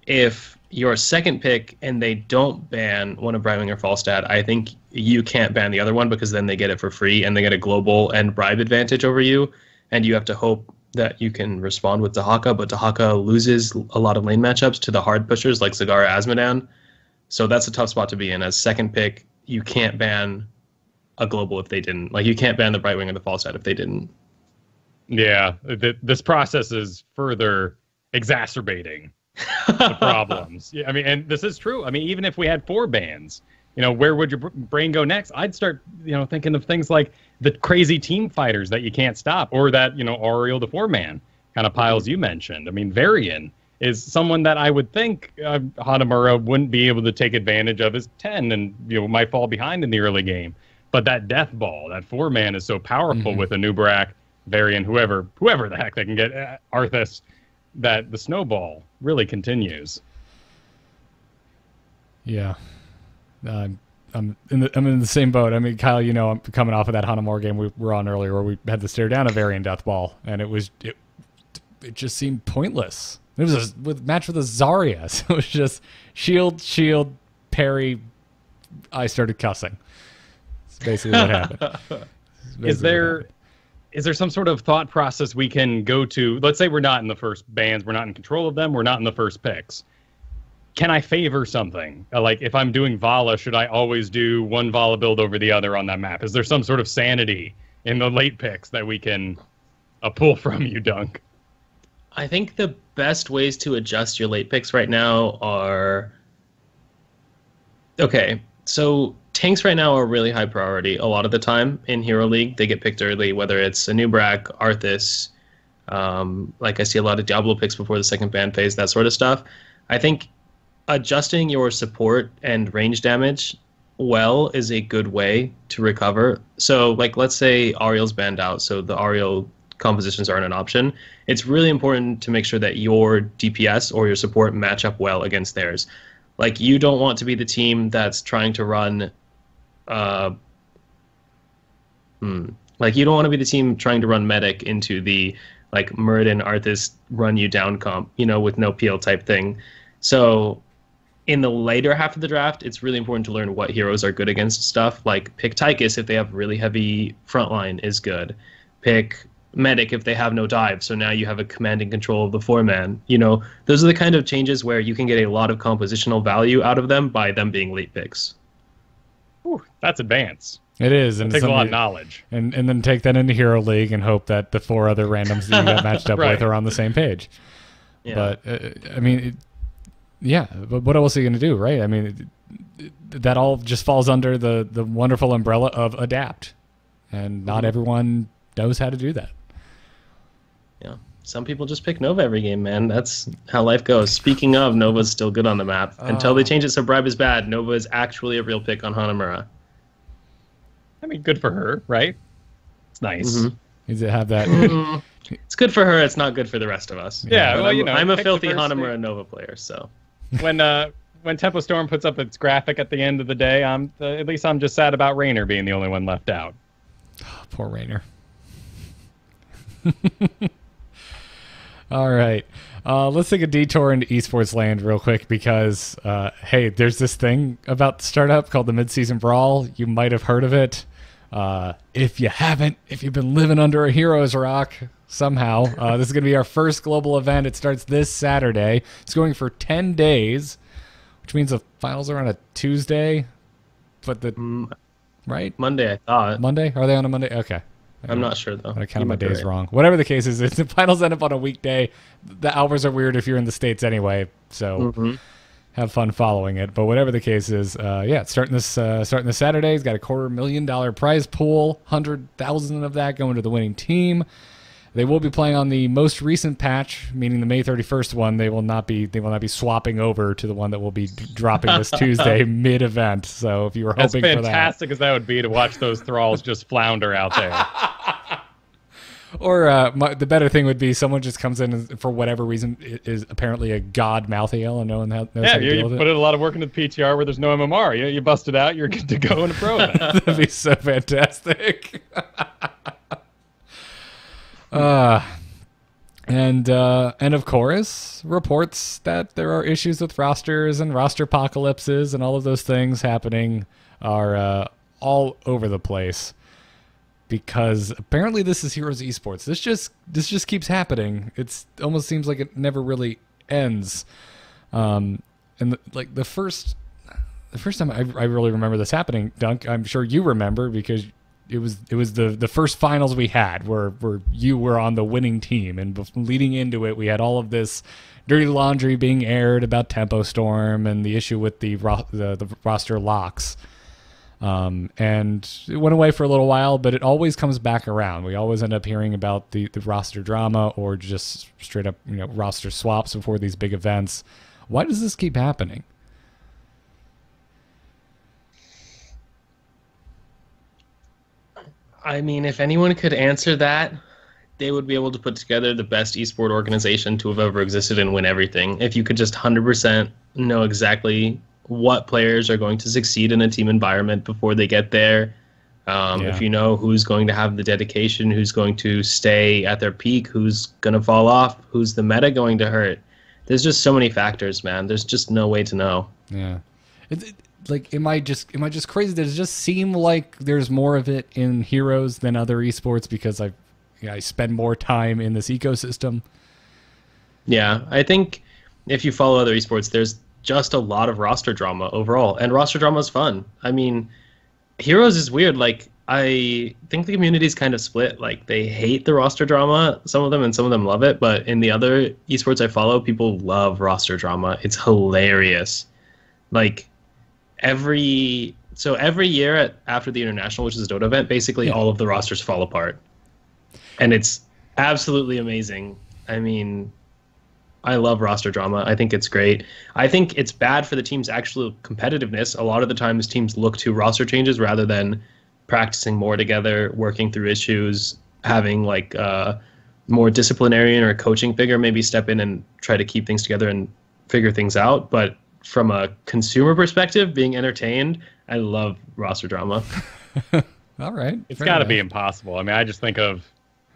B: If you're a second pick and they don't ban one of Bribewing or Falstad, I think you can't ban the other one because then they get it for free and they get a global and bribe advantage over you. And you have to hope that you can respond with Dahaka, but Dahaka loses a lot of lane matchups to the hard pushers like Zagara, Asmodan. So that's a tough spot to be in. As second pick, you can't ban a global if they didn't. Like, you can't ban the Brightwing or the Falstad if they didn't.
C: Yeah, this process is further exacerbating the problems. Yeah, I mean, and this is true. I mean, even if we had 4 bans, where would your brain go next? I'd start, thinking of things like the crazy team fighters that you can't stop, or that, Ariel the 4-man kind of piles you mentioned. I mean, Varian is someone that I would think Hanamura wouldn't be able to take advantage of as 10 and, might fall behind in the early game. But that death ball, that 4-man is so powerful with a Nubrak, Varian, whoever the heck they can get, Arthas, that the snowball really continues.
A: Yeah. I'm in the same boat. I mean, Kyle, I'm coming off of that Hanamura game we were on earlier where we had to stare down a Varian death ball, and it just seemed pointless. It was a match with a Zarya, so it was just shield, parry. I started cussing. That's basically what happened.
C: Is there some sort of thought process we can go to? Let's say we're not in the first bans, we're not in control of them, we're not in the first picks. Can I favor something? Like, if I'm doing Vala, should I always do one Vala build over the other on that map? Is there some sort of sanity in the late picks that we can pull from you, Dunk?
B: I think the best ways to adjust your late picks right now are... Okay, so tanks right now are really high priority a lot of the time in Hero League. They get picked early, whether it's a Nubrak, Arthas, like I see a lot of Diablo picks before the second ban phase, that sort of stuff. I think adjusting your support and range damage well is a good way to recover. So, like, let's say Ariel's banned out, so the Ariel compositions aren't an option. It's really important to make sure that your DPS or your support match up well against theirs. Like, you don't want to be the team that's trying to run... Like, you don't want to be the team trying to run Medic into the, like, Muradin, Arthas, run you down comp, with no peel type thing. So... in the later half of the draft, it's really important to learn what heroes are good against stuff. Like, pick Tychus if they have really heavy frontline is good. Pick medic if they have no dive, so now you have a commanding control of the 4-man. You know, those are the kind of changes where you can get a lot of compositional value out of them by them being late picks.
C: Ooh, that's advanced.
A: It is, and
C: It takes a lot of knowledge.
A: And then take that into Hero League and hope that the 4 other randoms that you got matched up
C: Right.
A: with are on the same page.
B: Yeah.
A: But I mean, but what else are you going to do, right? I mean, that all just falls under the wonderful umbrella of adapt, and not everyone knows how to do that.
B: Yeah. Some people just pick Nova every game, man. That's how life goes. Speaking of, Nova's still good on the map. Until they change it so Bribe is bad, Nova is actually a real pick on Hanamura.
C: I mean, good for her, right? It's nice.
B: Mhm.
A: Is it have that?
B: It's good for her. It's not good for the rest of us.
C: Yeah,
B: But
C: well, you know,
B: I'm a
C: pick
B: filthy
C: diversity.
B: Hanamura Nova player, so.
C: When Tempo Storm puts up its graphic at the end of the day, at least I'm just sad about Raynor being the only one left out.
A: Poor Raynor. All right. Let's take a detour into esports land real quick because, hey, there's this thing about the startup called the Mid Season Brawl. You might have heard of it. If you haven't, if you've been living under a hero's rock somehow, this is going to be our first global event. It starts this Saturday. It's going for 10 days, which means the finals are on a Tuesday. But right?
B: Monday, I thought.
A: Monday? Are they on a Monday? Okay.
B: I'm not sure, though.
A: I counted
B: You
A: my
B: might be
A: days
B: right.
A: wrong. Whatever the case is, the finals end up on a weekday. The hours are weird if you're in the States anyway, so have fun following it. But whatever the case is, it's starting this Saturday. It's got a $250,000 prize pool, 100,000 of that going to the winning team. They will be playing on the most recent patch, meaning the May 31st one. They will not be swapping over to the one that will be dropping this Tuesday mid-event. So if you were
C: As
A: hoping for that,
C: fantastic as that would be to watch those thralls just flounder out there.
A: or the better thing would be someone just comes in and for whatever reason is apparently a god Malthael and no one knows
C: Yeah,
A: how to
C: you
A: deal with
C: put
A: it.
C: in a lot of work into the PTR where there's no MMR. You bust it out, you're good to go in a pro event.
A: That'd be so fantastic. And of course, reports that there are issues with rosters and roster apocalypses and all of those things happening are all over the place. Because apparently this is Heroes Esports. This just keeps happening. It almost seems like it never really ends. And the first time I really remember this happening, Dunk, I'm sure you remember because it was the first finals we had where you were on the winning team, and leading into it we had all of this dirty laundry being aired about Tempo Storm and the issue with the roster locks. And it went away for a little while, but it always comes back around. We always end up hearing about the roster drama or just straight up roster swaps before these big events. Why does this keep happening?
B: I mean, if anyone could answer that, they would be able to put together the best esport organization to have ever existed and win everything. If you could just 100% know exactly what players are going to succeed in a team environment before they get there. If you know who's going to have the dedication, who's going to stay at their peak, who's going to fall off, who's the meta going to hurt. There's just so many factors, man. There's just no way to know.
A: Yeah. Am I just crazy? Does it just seem like there's more of it in Heroes than other esports because I spend more time in this ecosystem?
B: Yeah, I think if you follow other esports, there's just a lot of roster drama overall, and roster drama is fun. I mean, Heroes is weird. Like, I think the community is kind of split. Like, they hate the roster drama, some of them, and some of them love it. But in the other esports I follow, people love roster drama. It's hilarious. Like, every year after the international, which is a Dota event, basically all of the rosters fall apart, and it's absolutely amazing. I mean, I love roster drama. I think it's great. I think it's bad for the team's actual competitiveness. A lot of the times teams look to roster changes rather than practicing more together, working through issues, having like a more disciplinarian or a coaching figure maybe step in and try to keep things together and figure things out. But from a consumer perspective, being entertained, I love roster drama.
A: All right.
C: It's got to be impossible. I mean, I just think of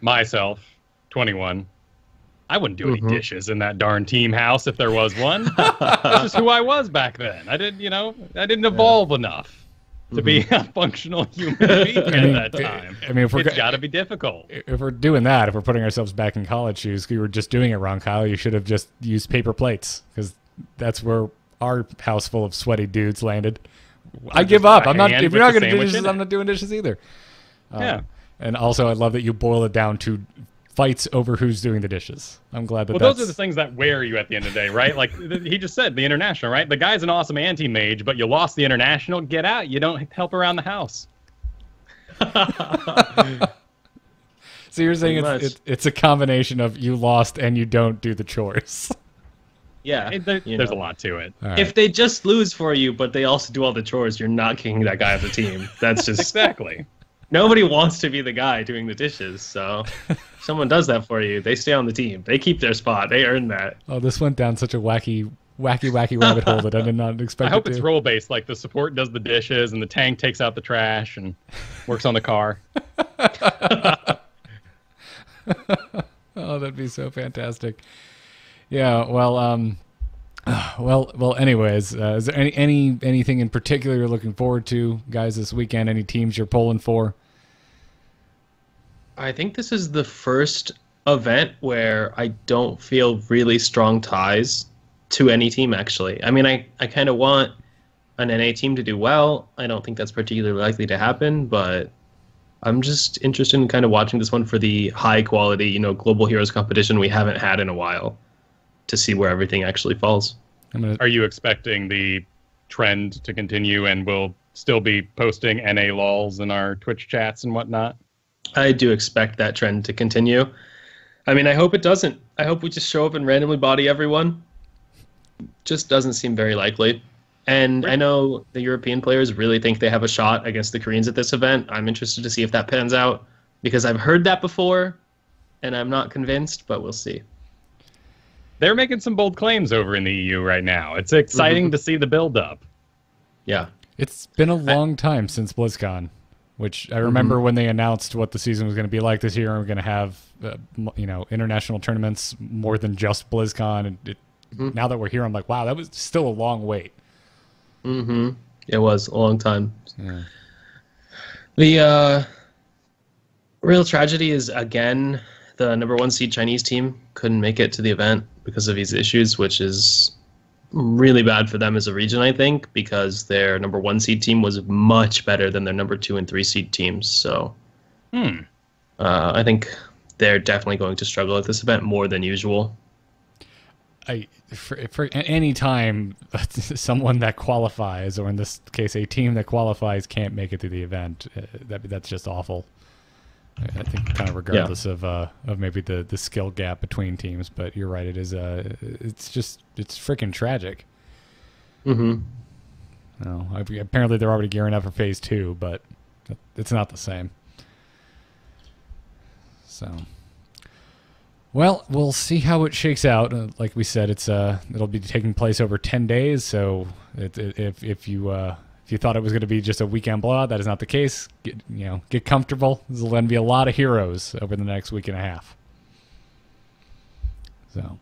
C: myself, 21. I wouldn't do any dishes in that darn team house if there was one. That's just who I was back then. I didn't evolve enough. to be a functional human being at that time.
A: I mean,
C: it's got to be difficult.
A: If we're doing that, if we're putting ourselves back in college shoes, you were just doing it wrong, Kyle. You should have just used paper plates because that's where our house full of sweaty dudes landed. I give up. I'm not. If you're not going to do dishes, I'm not doing dishes either.
C: Yeah.
A: And also, I love that you boil it down to fights over who's doing the dishes. I'm glad that.
C: Well, those are the things that wear you at the end of the day, right? Like he just said, the international, right? The guy's an awesome anti-mage, but you lost the international. Get out. You don't help around the house.
A: So you're saying it's a combination of you lost and you don't do the chores.
B: Yeah,
C: there's a lot to it.
A: Right.
B: If they just lose for you, but they also do all the chores, you're not kicking that guy off the team. That's just
C: Exactly.
B: Nobody wants to be the guy doing the dishes, so if someone does that for you, they stay on the team. They keep their spot. They earn that.
A: Oh, this went down such a wacky rabbit hole that I did not expect.
C: I hope it's role based. Like the support does the dishes and the tank takes out the trash and works on the car.
A: Oh, that'd be so fantastic. Yeah. Well. Well. Anyways, is there anything in particular you're looking forward to, guys, this weekend? Any teams you're pulling for?
B: I think this is the first event where I don't feel really strong ties to any team, actually. I mean, I kind of want an NA team to do well. I don't think that's particularly likely to happen, but I'm just interested in kind of watching this one for the high quality, global heroes competition we haven't had in a while to see where everything actually falls.
C: Are you expecting the trend to continue and we'll still be posting NA lols in our Twitch chats and whatnot?
B: I do expect that trend to continue. I mean, I hope it doesn't. I hope we just show up and randomly body everyone. Just doesn't seem very likely. And I know the European players really think they have a shot against the Koreans at this event. I'm interested to see if that pans out because I've heard that before and I'm not convinced, but we'll see.
C: They're making some bold claims over in the EU right now. It's exciting to see the build-up.
B: Yeah.
A: It's been a long time since BlizzCon, which I remember when they announced what the season was going to be like this year. And we're going to have, international tournaments more than just BlizzCon. And now that we're here, I'm like, wow, that was still a long wait.
B: It was a long time.
A: Yeah.
B: The real tragedy is, again, the number 1 seed Chinese team couldn't make it to the event because of these issues, which is really bad for them as a region, I think, because their number 1 seed team was much better than their number 2 and 3 seed teams. So I think they're definitely going to struggle at this event more than usual.
A: For any time someone that qualifies, or in this case a team that qualifies, can't make it to the event, that's just awful. I think kind of regardless of maybe the skill gap between teams, but you're right, it's freaking tragic. Apparently they're already gearing up for phase 2, but it's not the same. So, well, we'll see how it shakes out. Like we said, it'll be taking place over 10 days. So if you thought it was going to be just a weekend blowout, that is not the case. Get comfortable. There's going to be a lot of heroes over the next week and a half. So,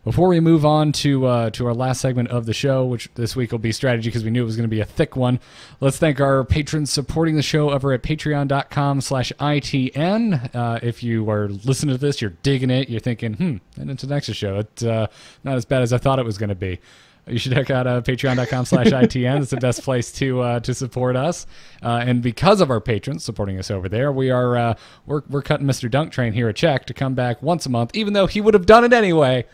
A: before we move on to our last segment of the show, which this week will be strategy because we knew it was going to be a thick one, let's thank our patrons supporting the show over at patreon.com/ITN. If you are listening to this, you're digging it, you're thinking, and it's a Nexus show. It's not as bad as I thought it was going to be. You should check out patreon.com/ITN. It's the best place to support us. And because of our patrons supporting us over there, we're cutting Mr. DunkTrain here a check to come back once a month, even though he would have done it anyway.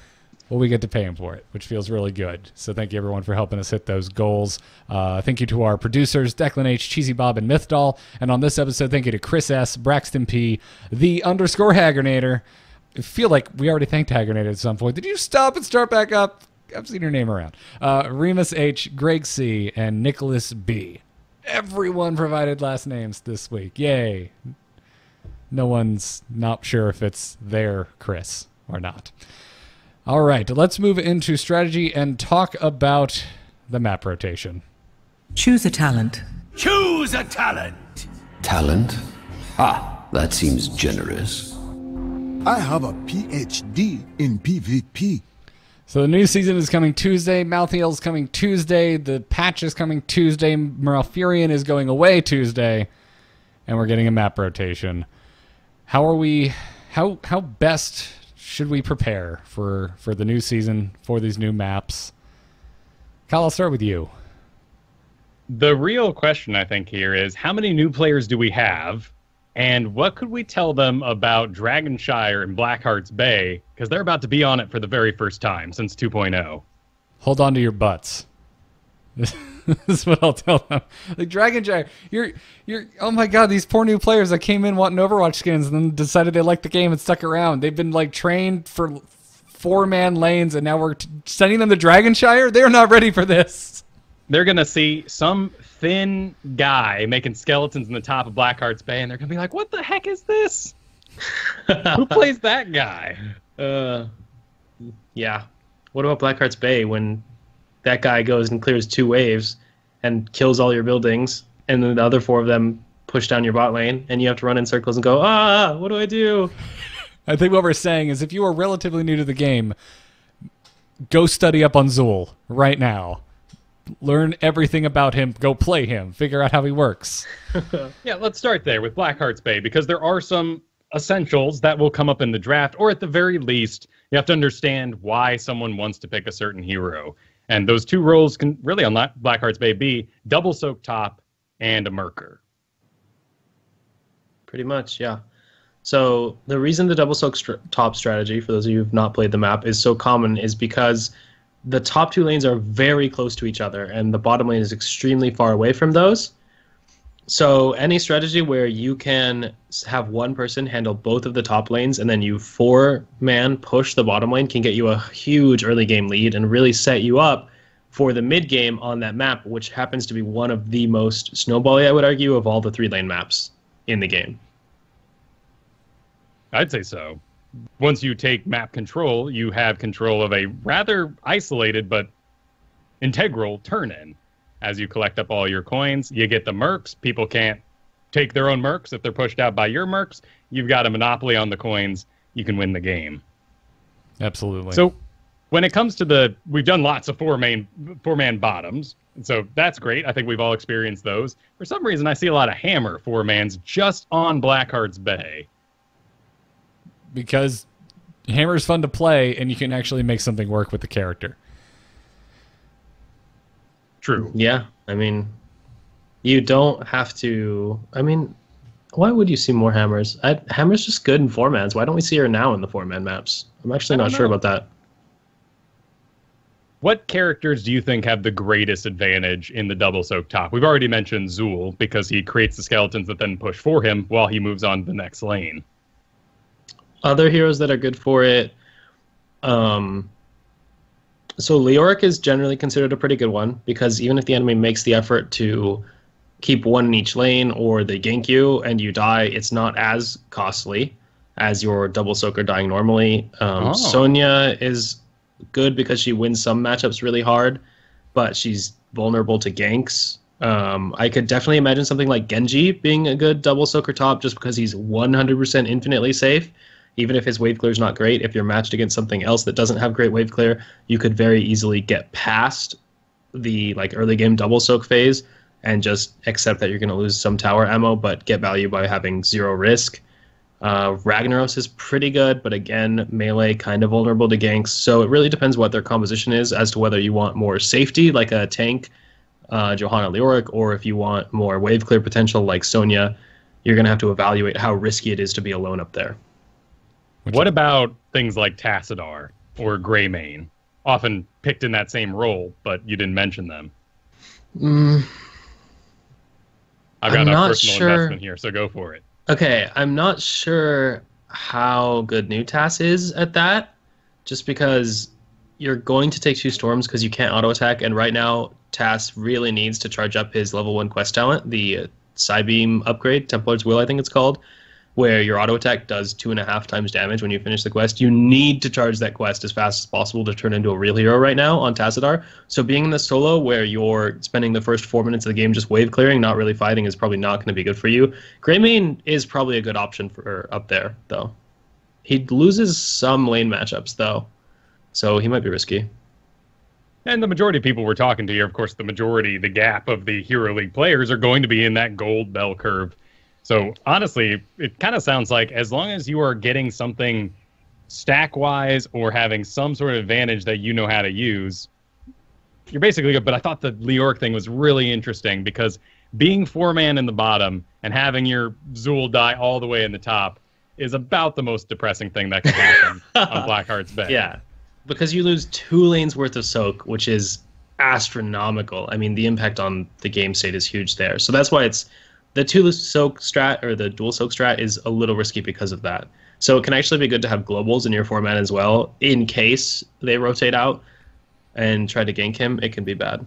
A: Well, we get to pay him for it, which feels really good. So thank you, everyone, for helping us hit those goals. Thank you to our producers, Declan H., Cheesy Bob, and Mythdoll. And on this episode, thank you to Chris S., Braxton P., _Hagernator. I feel like we already thanked Hagernator at some point. Did you stop and start back up? I've seen your name around. Remus H., Greg C., and Nicholas B. Everyone provided last names this week. Yay. No one's not sure if it's their Chris or not. All right, let's move into strategy and talk about the map rotation.
G: Choose a talent.
D: Choose a talent.
H: Talent? Ah, that seems generous.
E: I have a PhD in PvP.
A: So the new season is coming Tuesday. Malthael is coming Tuesday. The patch is coming Tuesday. Malfurion is going away Tuesday. And we're getting a map rotation. How are we... How best should we prepare for the new season, for these new maps? Kyle, I'll start with you.
C: The real question, I think, here is how many new players do we have? And what could we tell them about Dragonshire and Blackheart's Bay? Because they're about to be on it for the very first time since 2.0.
A: Hold on to your butts. This is what I'll tell them. Like, Dragonshire, you're oh my god, these poor new players that came in wanting Overwatch skins and then decided they liked the game and stuck around. They've been like trained for 4-man lanes and now we're sending them to Dragonshire? They're not ready for this.
C: They're going to see some thin guy making skeletons in the top of Blackheart's Bay and they're going to be like, what the heck is this? Who plays that guy?
B: Yeah. What about Blackheart's Bay when that guy goes and clears 2 waves and kills all your buildings, and then the other 4 of them push down your bot lane, and you have to run in circles and go, what do I do?
A: I think what we're saying is if you are relatively new to the game, go study up on Zool right now. Learn everything about him. Go play him. Figure out how he works.
C: Yeah, let's start there with Blackheart's Bay, because there are some essentials that will come up in the draft, or at the very least, you have to understand why someone wants to pick a certain hero. And those 2 roles can really on Blackheart's Bay be double soak top and a Merker.
B: Pretty much, yeah. So the reason the double soak top strategy, for those of you who've not played the map, is so common is because the top 2 lanes are very close to each other, and the bottom lane is extremely far away from those. So any strategy where you can have one person handle both of the top lanes and then you 4-man push the bottom lane can get you a huge early game lead and really set you up for the mid game on that map, which happens to be one of the most snowbally, I would argue, of all the 3-lane maps in the game.
C: I'd say so. Once you take map control, you have control of a rather isolated but integral turn-in. As you collect up all your coins, you get the mercs. People can't take their own mercs if they're pushed out by your mercs. You've got a monopoly on the coins. You can win the game.
A: Absolutely.
C: So when it comes to we've done lots of 4-man bottoms. So that's great. I think we've all experienced those. For some reason, I see a lot of hammer 4-mans just on Blackheart's Bay.
A: Because hammer's fun to play and you can actually make something work with the character.
C: True.
B: Yeah, I mean, you don't have to... I mean, why would you see more hammers? Hammer's just good in 4-mans. Why don't we see her now in the 4-man maps? I'm actually not sure about that.
C: What characters do you think have the greatest advantage in the double soak top? We've already mentioned Zool, because he creates the skeletons that then push for him while he moves on to the next lane.
B: Other heroes that are good for it... So Leoric is generally considered a pretty good one, because even if the enemy makes the effort to keep one in each lane or they gank you and you die, it's not as costly as your double soaker dying normally. Sonya is good because she wins some matchups really hard, but she's vulnerable to ganks. I could definitely imagine something like Genji being a good double soaker top just because he's 100% infinitely safe. Even if his wave clear is not great, if you're matched against something else that doesn't have great wave clear, you could very easily get past the early game double soak phase and just accept that you're going to lose some tower ammo, but get value by having 0 risk. Ragnaros is pretty good, but again, melee kind of vulnerable to ganks. So it really depends what their composition is as to whether you want more safety, like a tank, Johanna Leoric, or if you want more wave clear potential, like Sonya. You're going to have to evaluate how risky it is to be alone up there.
C: What about things like Tassadar or Greymane? Often picked in that same role, but you didn't mention them. I've got a personal investment here, so go for it.
B: Okay, I'm not sure how good new Tass is at that, just because you're going to take 2 storms because you can't auto attack, and right now Tass really needs to charge up his level 1 quest talent, the Psybeam upgrade, Templar's Will I think it's called, where your auto attack does 2.5 times damage when you finish the quest. You need to charge that quest as fast as possible to turn into a real hero right now on Tassadar. So being in the solo where you're spending the first 4 minutes of the game just wave clearing, not really fighting, is probably not going to be good for you. Greymane is probably a good option for up there, though. He loses some lane matchups, though. So he might be risky.
C: And the majority of people we're talking to here, of course, the gap of the Hero League players are going to be in that gold bell curve. So honestly, it kind of sounds like as long as you are getting something stack-wise or having some sort of advantage that you know how to use, you're basically good. But I thought the rework thing was really interesting because being 4-man in the bottom and having your Zool die all the way in the top is about the most depressing thing that can happen on Blackheart's Bay.
B: Yeah, because you lose 2 lanes worth of soak, which is astronomical. I mean, the impact on the game state is huge there. So that's why it's the 2 soak strat or the dual soak strat is a little risky because of that. So it can actually be good to have globals in your 4-man as well in case they rotate out and try to gank him. It can be bad.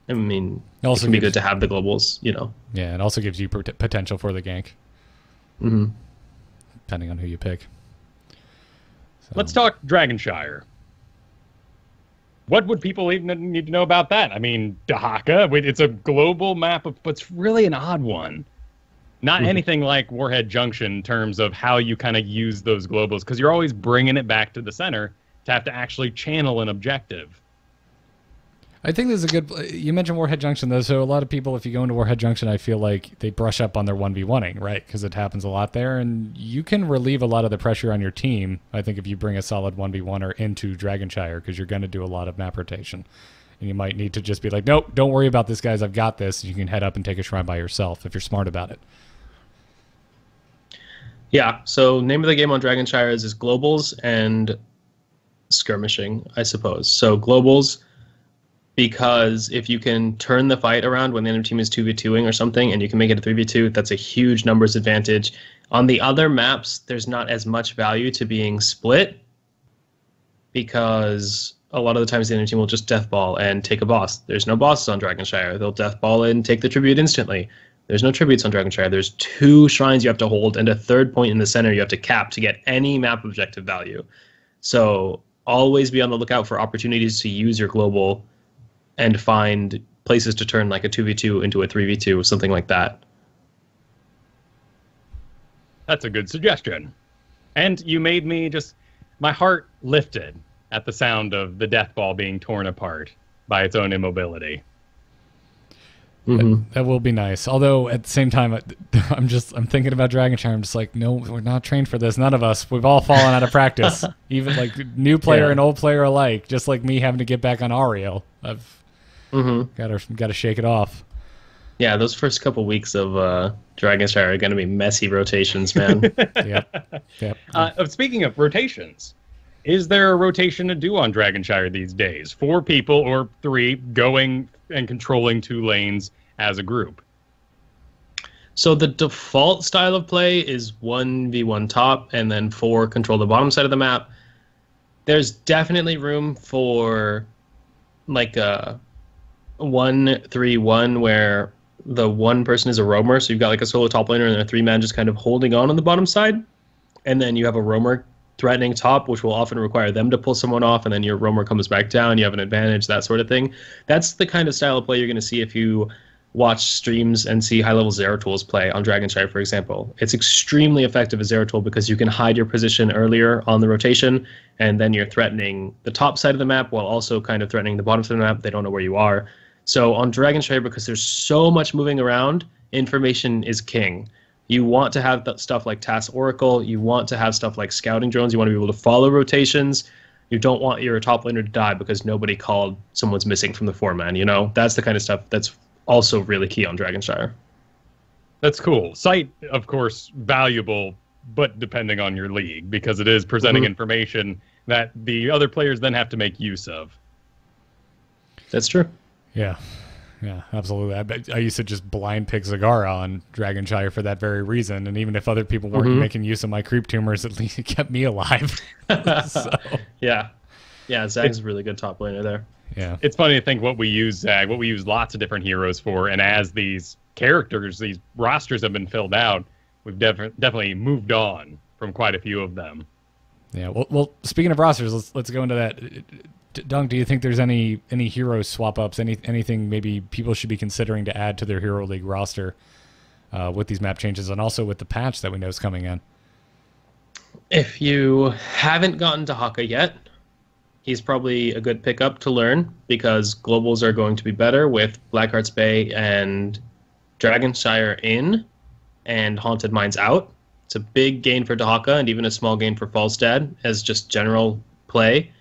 B: I mean, it can be good to have the globals, you know.
A: Yeah, it also gives you potential for the gank.
B: Mm-hmm.
A: Depending on who you pick. So.
C: Let's talk Dragonshire. What would people even need to know about that? I mean, Dahaka, it's a global map, but it's really an odd one. Not anything like Warhead Junction in terms of how you kind of use those globals, because you're always bringing it back to the center to have to actually channel an objective.
A: I think this is a good... You mentioned Warhead Junction, though, so a lot of people, if you go into Warhead Junction, I feel like they brush up on their 1v1ing, right? Because it happens a lot there, and you can relieve a lot of the pressure on your team, I think, if you bring a solid 1v1er into Dragonshire, because you're going to do a lot of map rotation. And you might need to just be like, nope, don't worry about this, guys, I've got this. You can head up and take a shrine by yourself if you're smart about it.
B: Yeah, so name of the game on Dragonshire is globals and skirmishing, I suppose. So globals... because if you can turn the fight around when the other team is 2v2ing or something and you can make it a 3v2, that's a huge numbers advantage. On the other maps, there's not as much value to being split because a lot of the times the other team will just deathball and take a boss. There's no bosses on Dragonshire. They'll deathball and take the tribute instantly. There's no tributes on Dragonshire. There's 2 shrines you have to hold and a 3rd point in the center you have to cap to get any map objective value. So always be on the lookout for opportunities to use your global and find places to turn like a 2v2 into a 3v2 or something like that.
C: That's a good suggestion. And you made me just... my heart lifted at the sound of the death ball being torn apart by its own immobility.
A: That will be nice. Although at the same time, I'm thinking about Dragonshire. I'm just like, no, we're not trained for this. None of us. We've all fallen out of practice. Even like new player and old player alike. Just like me having to get back on Ariel. I've got to shake it off.
B: Yeah, those first couple weeks of Dragonshire are going to be messy rotations, man.
A: Yep.
C: Speaking of rotations, is there a rotation to do on Dragonshire these days? 4 people or 3 going and controlling 2 lanes as a group?
B: So the default style of play is 1v1 top and then 4 control the bottom side of the map. There's definitely room for like a 1-3-1 where the one person is a roamer, so you've got like a solo top laner and a 3-man just kind of holding on the bottom side, and then you have a roamer threatening top, which will often require them to pull someone off, and then your roamer comes back down, you have an advantage, that sort of thing. That's the kind of style of play you're going to see if you watch streams and see high-level Zeratul play on Dragonshire, for example. It's extremely effective as Zeratul because you can hide your position earlier on the rotation, and then you're threatening the top side of the map while also kind of threatening the bottom side of the map. They don't know where you are. So on Dragonshire, because there's so much moving around, information is king. You want to have stuff like Task Oracle. You want to have stuff like scouting drones. You want to be able to follow rotations. You don't want your top laner to die because nobody called someone's missing from the 4-man, you know? That's the kind of stuff that's also really key on Dragonshire.
C: That's cool. Sight, of course, valuable, but depending on your league, because it is presenting information that the other players then have to make use of.
B: That's true.
A: Yeah, absolutely. I used to just blind pick Zagara on Dragonshire for that very reason, and even if other people weren't making use of my creep tumors, at least it kept me alive. So.
B: Yeah, Zag's a really good top laner there.
A: Yeah,
C: it's funny to think what we use Zag, what we use lots of different heroes for, and as these characters, these rosters have been filled out, we've definitely moved on from quite a few of them.
A: Yeah. Well, speaking of rosters, let's go into that. Dunk, do you think there's any hero swap ups, anything maybe people should be considering to add to their Hero League roster with these map changes and also with the patch that we know is coming in?
B: If you haven't gotten to Haka yet, he's probably a good pickup to learn because globals are going to be better with Blackheart's Bay and Dragonshire in and Haunted Mines out. It's a big gain for Dahaka and even a small gain for Falstad as just general play.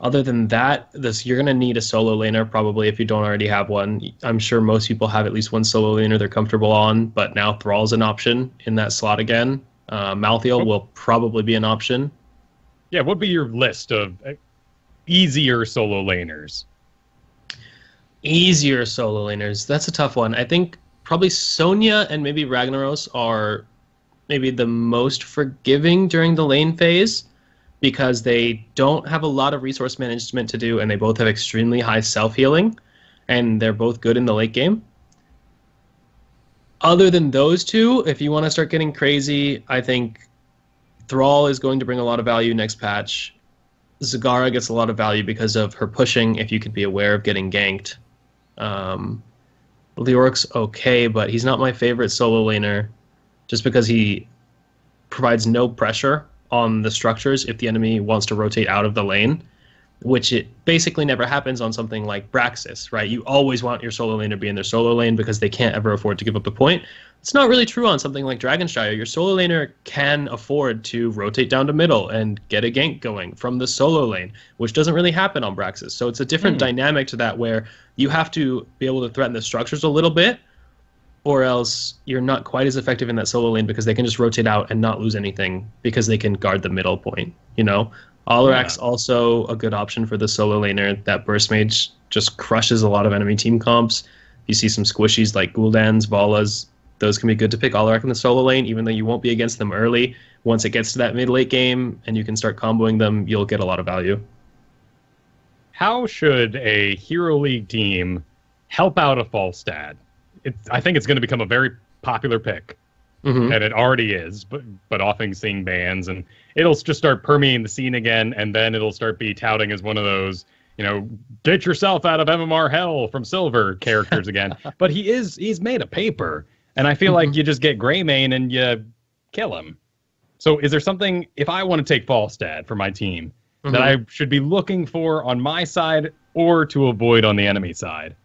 B: Other than that, you're going to need a solo laner probably if you don't already have one. I'm sure most people have at least one solo laner they're comfortable on, but now Thrall's an option in that slot again. Malthael will probably be an option.
C: Yeah, what would be your list of easier solo laners?
B: Easier solo laners. That's a tough one. I think probably Sonya and maybe Ragnaros are maybe the most forgiving during the lane phase because they don't have a lot of resource management to do and they both have extremely high self-healing and they're both good in the late game. Other than those two, if you want to start getting crazy, I think Thrall is going to bring a lot of value next patch. Zagara gets a lot of value because of her pushing if you could be aware of getting ganked. Reworks okay, but he's not my favorite solo laner just because he provides no pressure on the structures if the enemy wants to rotate out of the lane, which it basically never happens on something like Braxis, right? You always want your solo laner to be in their solo lane because they can't ever afford to give up the point. It's not really true on something like Dragonshire. Your solo laner can afford to rotate down to middle and get a gank going from the solo lane, which doesn't really happen on Braxis. So it's a different dynamic to that where you have to be able to threaten the structures a little bit, or else you're not quite as effective in that solo lane because they can just rotate out and not lose anything because they can guard the middle point, you know? Alarak's also a good option for the solo laner. That Burst Mage just crushes a lot of enemy team comps. You see some squishies like Guldans, Valas. Those can be good to pick Alarak in the solo lane, even though you won't be against them early. Once it gets to that mid-late game and you can start comboing them, you'll get a lot of value.
C: How should a Hero League team help out a Falstad? I think it's going to become a very popular pick. And it already is, but often seeing bans, and it'll just start permeating the scene again, and then it'll start be touting as one of those, you know, get yourself out of MMR hell from Silver characters again. But he's made a paper, and I feel like you just get Greymane and you kill him. So is there something, if I want to take Falstad for my team, that I should be looking for on my side or to avoid on the enemy side?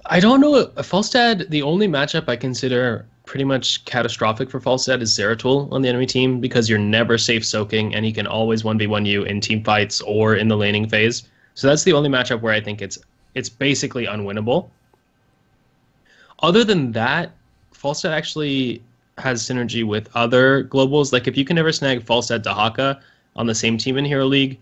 B: I don't know. Falstad, the only matchup I consider pretty much catastrophic for Falstad is Zeratul on the enemy team because you're never safe soaking and he can always 1v1 you in team fights or in the laning phase. So that's the only matchup where I think it's basically unwinnable. Other than that, Falstad actually has synergy with other globals. Like if you can ever snag Falstad Dahaka on the same team in Hero League,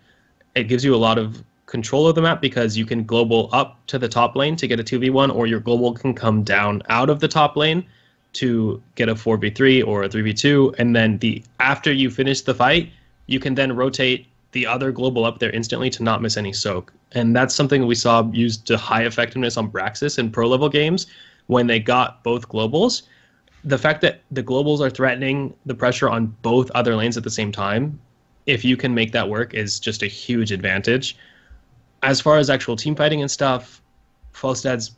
B: it gives you a lot of control of the map because you can global up to the top lane to get a 2v1, or your global can come down out of the top lane to get a 4v3 or a 3v2, and then after you finish the fight, you can then rotate the other global up there instantly to not miss any soak. And that's something we saw used to high effectiveness on Braxis in pro level games when they got both globals. The fact that the globals are threatening the pressure on both other lanes at the same time, if you can make that work, is just a huge advantage. As far as actual team fighting and stuff, Falstad's,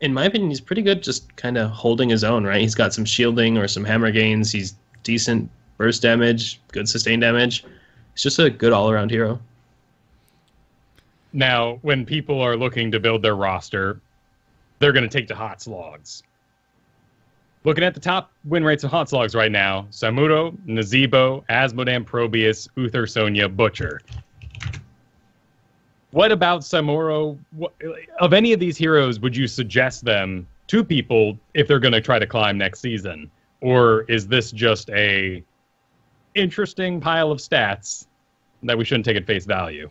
B: in my opinion, he's pretty good just kind of holding his own, right? He's got some shielding or some hammer gains. He's decent burst damage, good sustain damage. He's just a good all-around hero.
C: Now, when people are looking to build their roster, they're going to take to hot slogs. Looking at the top win rates of hot slogs right now, Samuro, Nazeebo, Asmodam, Probius, Uther, Sonya, Butcher. What about Samuro? Of any of these heroes, would you suggest them to people if they're going to try to climb next season? Or is this just a interesting pile of stats that we shouldn't take at face value?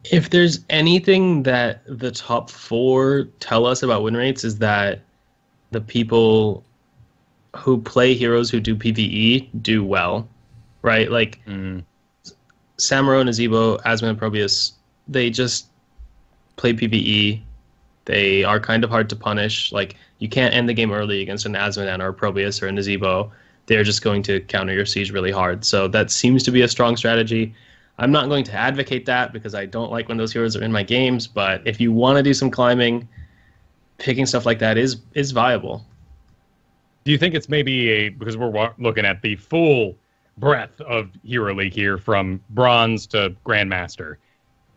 B: If there's anything that the top 4 tell us about win rates is that the people who play heroes who do PvE do well, right? Like Samuro, Nazeebo, Asmon, and Probius, they just play PvE. They are kind of hard to punish. Like, you can't end the game early against an Asmon or a Probius or a Nazeebo. They're just going to counter your siege really hard. So that seems to be a strong strategy. I'm not going to advocate that because I don't like when those heroes are in my games, but if you want to do some climbing, picking stuff like that is viable.
C: Do you think it's maybe because we're looking at the full breadth of Hero League here from Bronze to Grandmaster.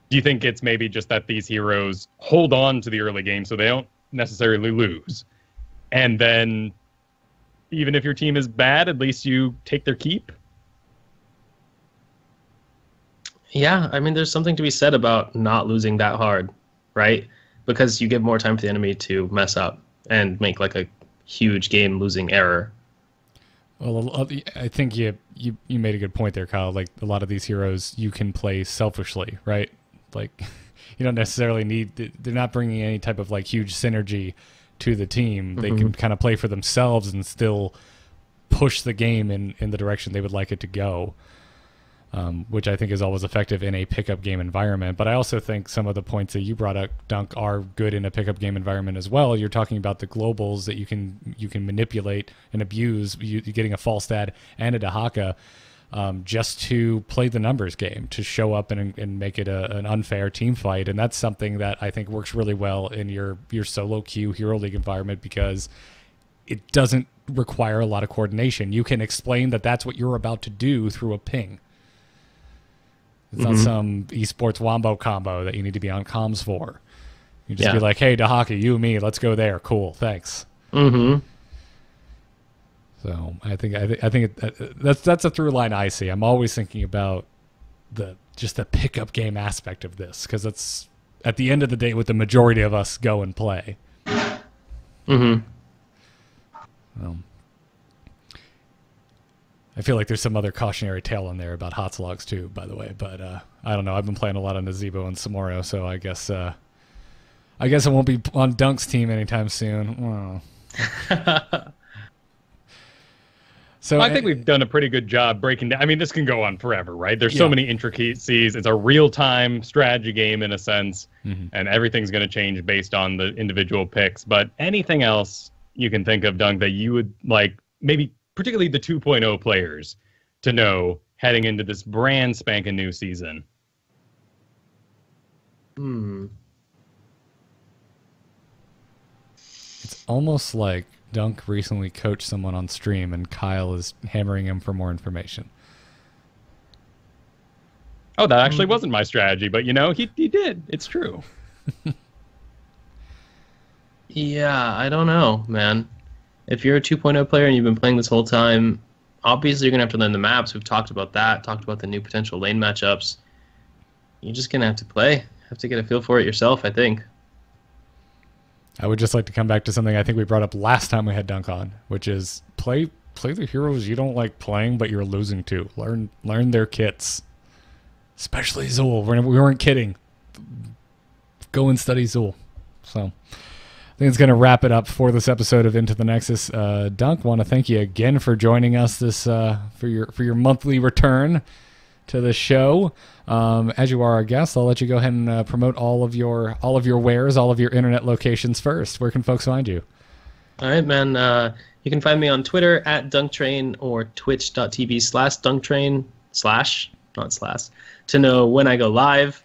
C: Do you think it's maybe just that these heroes hold on to the early game so they don't necessarily lose? And then even if your team is bad, at least you take their keep?
B: Yeah, I mean, there's something to be said about not losing that hard, right? Because you give more time for the enemy to mess up and make like a huge game-losing error.
A: Well, I think you made a good point there, Kyle. Like, a lot of these heroes you can play selfishly, right? Like, you don't necessarily need... They're not bringing any type of, like, huge synergy to the team. They can kind of play for themselves and still push the game in the direction they would like it to go, which I think is always effective in a pickup game environment. But I also think some of the points that you brought up, Dunk, are good in a pickup game environment as well. You're talking about the globals that you can manipulate and abuse, you getting a false stat and a Dahaka, just to play the numbers game, to show up and make it an unfair team fight. And that's something that I think works really well in your solo queue Hero League environment, because it doesn't require a lot of coordination. You can explain that that's what you're about to do through a ping. It's not some esports wombo combo that you need to be on comms for. You just be like, hey, Dahaka, you and me, let's go there. Cool, thanks. So I think that's a through line I see. I'm always thinking about the pickup game aspect of this, because it's at the end of the day what the majority of us go and play. I feel like there's some other cautionary tale in there about hot slogs too, by the way. But I don't know. I've been playing a lot on Nazebo and Samoro, so I guess I won't be on Dunk's team anytime soon. So
C: I think we've done a pretty good job breaking down. I mean, this can go on forever, right? There's so many intricacies. It's a real-time strategy game in a sense, and everything's going to change based on the individual picks. But anything else you can think of, Dunk, that you would like, maybe particularly the 2.0 players, to know heading into this brand spanking new season?
A: It's almost like Dunk recently coached someone on stream and Kyle is hammering him for more information.
C: Oh, that actually wasn't my strategy, but you know, he did. It's true.
B: Yeah, I don't know, man. If you're a 2.0 player and you've been playing this whole time, obviously you're going to have to learn the maps. We've talked about that, talked about the new potential lane matchups. You're just going to have to play. Have to get a feel for it yourself, I think.
A: I would just like to come back to something I think we brought up last time we had Dunk on, which is play the heroes you don't like playing but you're losing to. Learn their kits. Especially Zul. We weren't kidding. Go and study Zul. So I think it's going to wrap it up for this episode of Into the Nexus. Dunk, want to thank you again for joining us this for your monthly return to the show. As you are our guest, I'll let you go ahead and promote all of your wares, all of your internet locations first. Where can folks find you?
B: All right, man. You can find me on Twitter at DunkTrain or twitch.tv/DunkTrain to know when I go live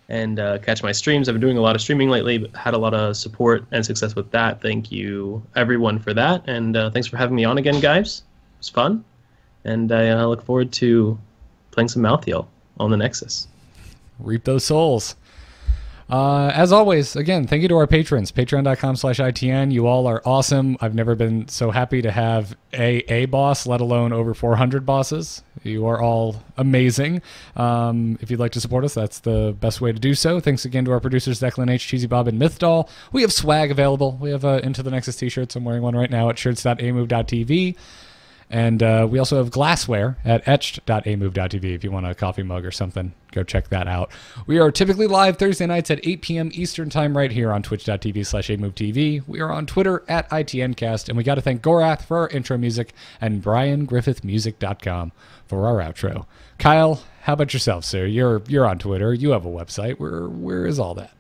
B: and catch my streams. I've been doing a lot of streaming lately, but had a lot of support and success with that. Thank you, everyone, for that. And thanks for having me on again, guys. It was fun. And I look forward to playing some Malthael on the Nexus.
A: Reap those souls. As always, again, thank you to our patrons, patreon.com/ITN. You all are awesome. I've never been so happy to have a boss, let alone over 400 bosses. You are all amazing. If you'd like to support us, that's the best way to do so. Thanks again to our producers, Declan H, Cheesy Bob, and Mythdoll. We have swag available. We have Into the Nexus t-shirts. I'm wearing one right now at shirts.amove.tv. And we also have glassware at etched.amove.tv if you want a coffee mug or something. Go check that out. We are typically live Thursday nights at 8 p.m. Eastern Time right here on twitch.tv/amovetv. We are on Twitter at ITNcast. And we got to thank Gorath for our intro music and BrianGriffithMusic.com for our outro. Kyle, how about yourself, sir? You're on Twitter. You have a website. Where is all that?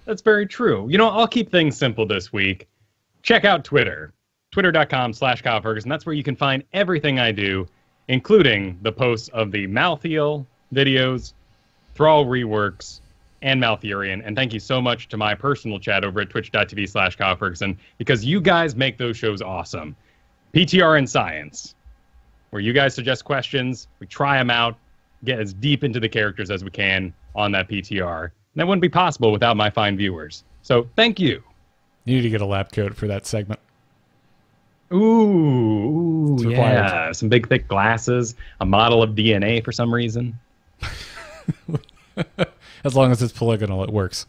C: That's very true. You know, I'll keep things simple this week. Check out Twitter. Twitter.com/Kyle Fergusson. That's where you can find everything I do, including the posts of the Malthael videos, Thrall reworks, and Malfurion. And thank you so much to my personal chat over at twitch.tv/Kyle Fergusson, because you guys make those shows awesome. PTR and Science. where you guys suggest questions, we try them out, get as deep into the characters as we can on that PTR. And that wouldn't be possible without my fine viewers. So thank you.
A: You need to get a lab coat for that segment.
C: Ooh,
A: It's
C: yeah. Some big, thick glasses, a model of DNA for some reason.
A: As long as it's polygonal, it works.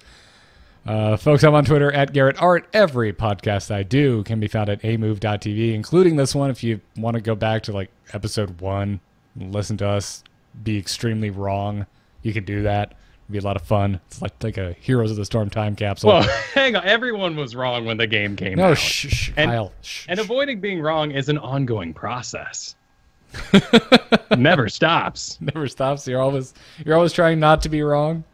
A: Folks, I'm on Twitter at GarrettArt. Every podcast I do can be found at amove.tv, including this one. If you want to go back to like episode 1, listen to us be extremely wrong, you can do that. It'd be a lot of fun. It's like a Heroes of the Storm time capsule.
C: Well, hang on. Everyone was wrong when the game came out.
A: No, shh, Kyle.
C: And avoiding being wrong is an ongoing process. Never stops.
A: Never stops. You're always trying not to be wrong.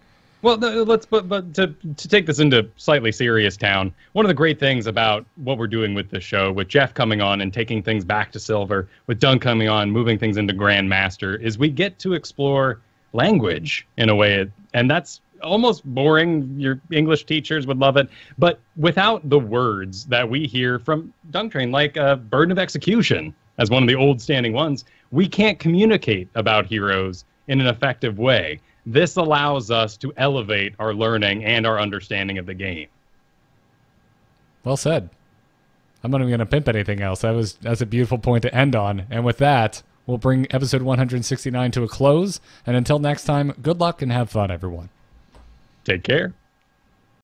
C: Well, but to take this into slightly serious town, one of the great things about what we're doing with this show, with Jeff coming on and taking things back to silver, with Dunk coming on, moving things into Grandmaster, is we get to explore language in a way, and that's almost boring. Your English teachers would love it, but without the words that we hear from DunkTrain, like Burden of Execution, as one of the old standing ones, we can't communicate about heroes in an effective way. This allows us to elevate our learning and our understanding of the game.
A: Well said. I'm not even going to pimp anything else. That's a beautiful point to end on. And with that, we'll bring episode 169 to a close. And until next time, good luck and have fun, everyone.
C: Take care.